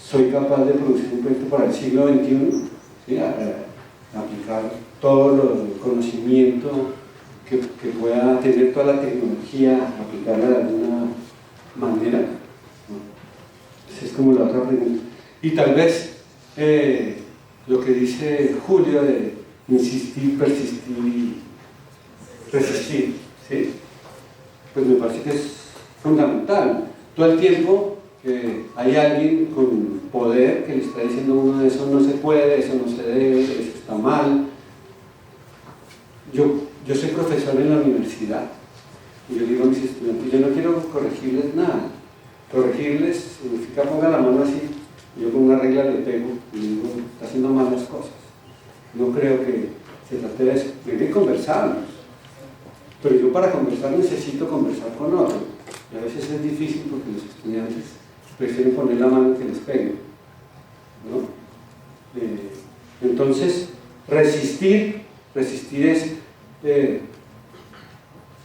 ¿soy capaz de producir un proyecto para el siglo XXI? ¿Sí? Aplicar todo el conocimiento que pueda tener, toda la tecnología, aplicarla de alguna manera. Esa es como la otra pregunta. Y tal vez lo que dice Julio de insistir, persistir y resistir, ¿sí? Pues me parece que es fundamental. Todo el tiempo hay alguien con poder que le está diciendo a uno: eso no se puede, eso no se debe, eso está mal. Yo soy profesor en la universidad y yo digo a mis estudiantes: yo no quiero corregirles nada. Corregirles significa ponga la mano así, yo con una regla le pego y digo: está haciendo mal las cosas. No creo que se trate de eso. Hay que conversarnos, pero yo para conversar necesito conversar con otro, y a veces es difícil porque los estudiantes prefieren poner la mano que les pegue, ¿no? Entonces, resistir es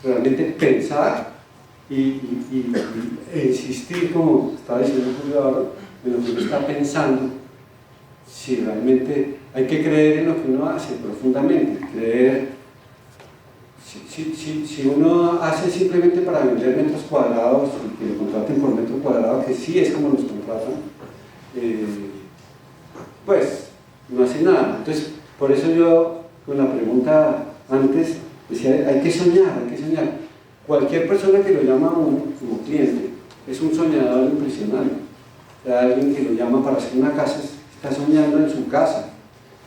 realmente pensar e insistir, como estaba diciendo Julio ahora, en lo que uno está pensando. Si realmente hay que creer en lo que uno hace profundamente, creer. Si uno hace simplemente para vender metros cuadrados y que lo contraten por metro cuadrado, que sí es como nos contratan, pues no hace nada. Entonces, por eso yo, con la pregunta antes, decía: hay que soñar, hay que soñar. Cualquier persona que lo llama a uno como cliente es un soñador impresionante. O sea, alguien que lo llama para hacer una casa está soñando en su casa.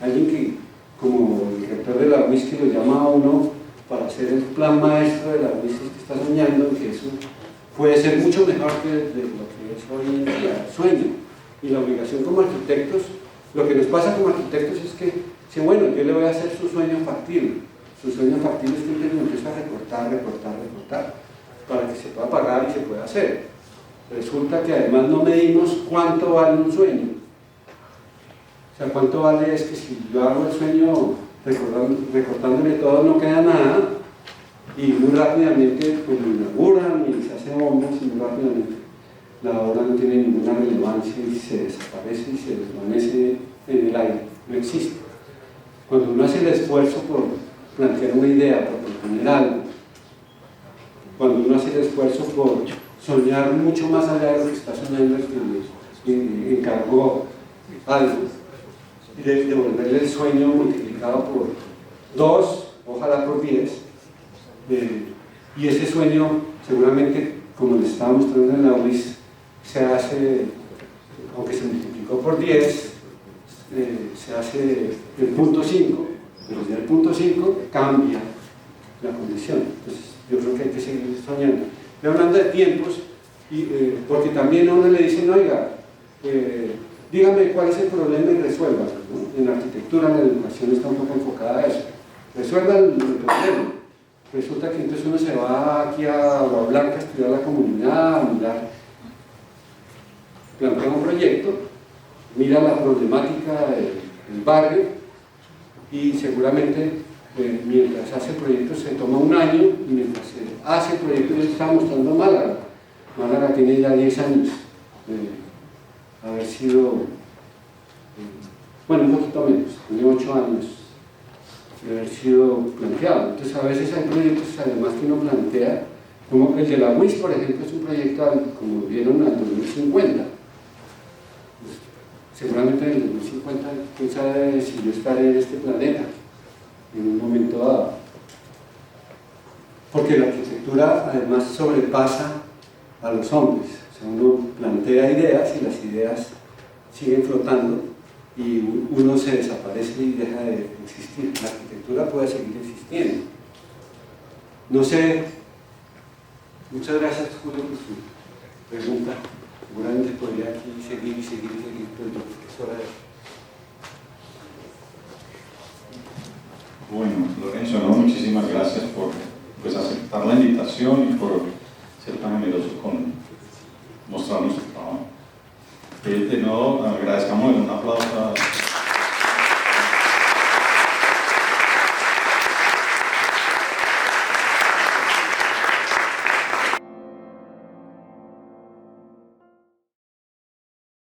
Alguien que, como el rector de la UIS, que lo llama a uno para hacer el plan maestro de la UIS, que está soñando que eso puede ser mucho mejor que lo que es hoy en día, sueño. Y la obligación como arquitectos, lo que nos pasa como arquitectos es que, si bueno, yo le voy a hacer su sueño factible. Su sueño factible es que uno empieza a recortar, para que se pueda pagar y se pueda hacer. Resulta que además no medimos cuánto vale un sueño. O sea, cuánto vale es que si yo hago el sueño recortándole todo, no queda nada, y muy rápidamente pues lo inauguran y se hace bombas, y muy rápidamente la obra no tiene ninguna relevancia y se desaparece y se desvanece en el aire, no existe. Cuando uno hace el esfuerzo por plantear una idea, por proponer algo, cuando uno hace el esfuerzo por soñar mucho más allá de lo que está soñando el que encargó algo, y de devolverle el sueño multiplicado por 2, ojalá por 10, Y ese sueño, seguramente, como les estaba mostrando en la UIS, se hace, aunque se multiplicó por 10, se hace el punto 5, pero desde el punto 5 cambia la condición. Entonces, yo creo que hay que seguir soñando. Estoy hablando de tiempos, porque también a uno le dicen, oiga, dígame cuál es el problema y resuélvalo, ¿no? En la arquitectura, la educación está un poco enfocada a eso. Resuelva el problema. Resulta que entonces uno se va aquí a Agua Blanca a estudiar la comunidad, a mirar, plantea un proyecto, mira la problemática del barrio y seguramente mientras hace el proyecto se toma un año y mientras se hace el proyecto les está mostrando Málaga. Málaga tiene ya 10 años de haber sido, bueno, un poquito menos, tiene 8 años de haber sido planteado. Entonces a veces hay proyectos además que uno plantea, como el de la UIS, por ejemplo, es un proyecto, como vieron, al 2050. Pues, seguramente en el 2050, quién sabe si yo estaré en este planeta en un momento dado. Porque la arquitectura además sobrepasa a los hombres. O sea, uno plantea ideas y las ideas siguen flotando y uno se desaparece y deja de existir. La arquitectura puede seguir existiendo. No sé, muchas gracias Julio por su pregunta. Seguramente podría aquí seguir, pero es hora de... Bueno, Lorenzo, no, muchísimas gracias por aceptar la invitación y por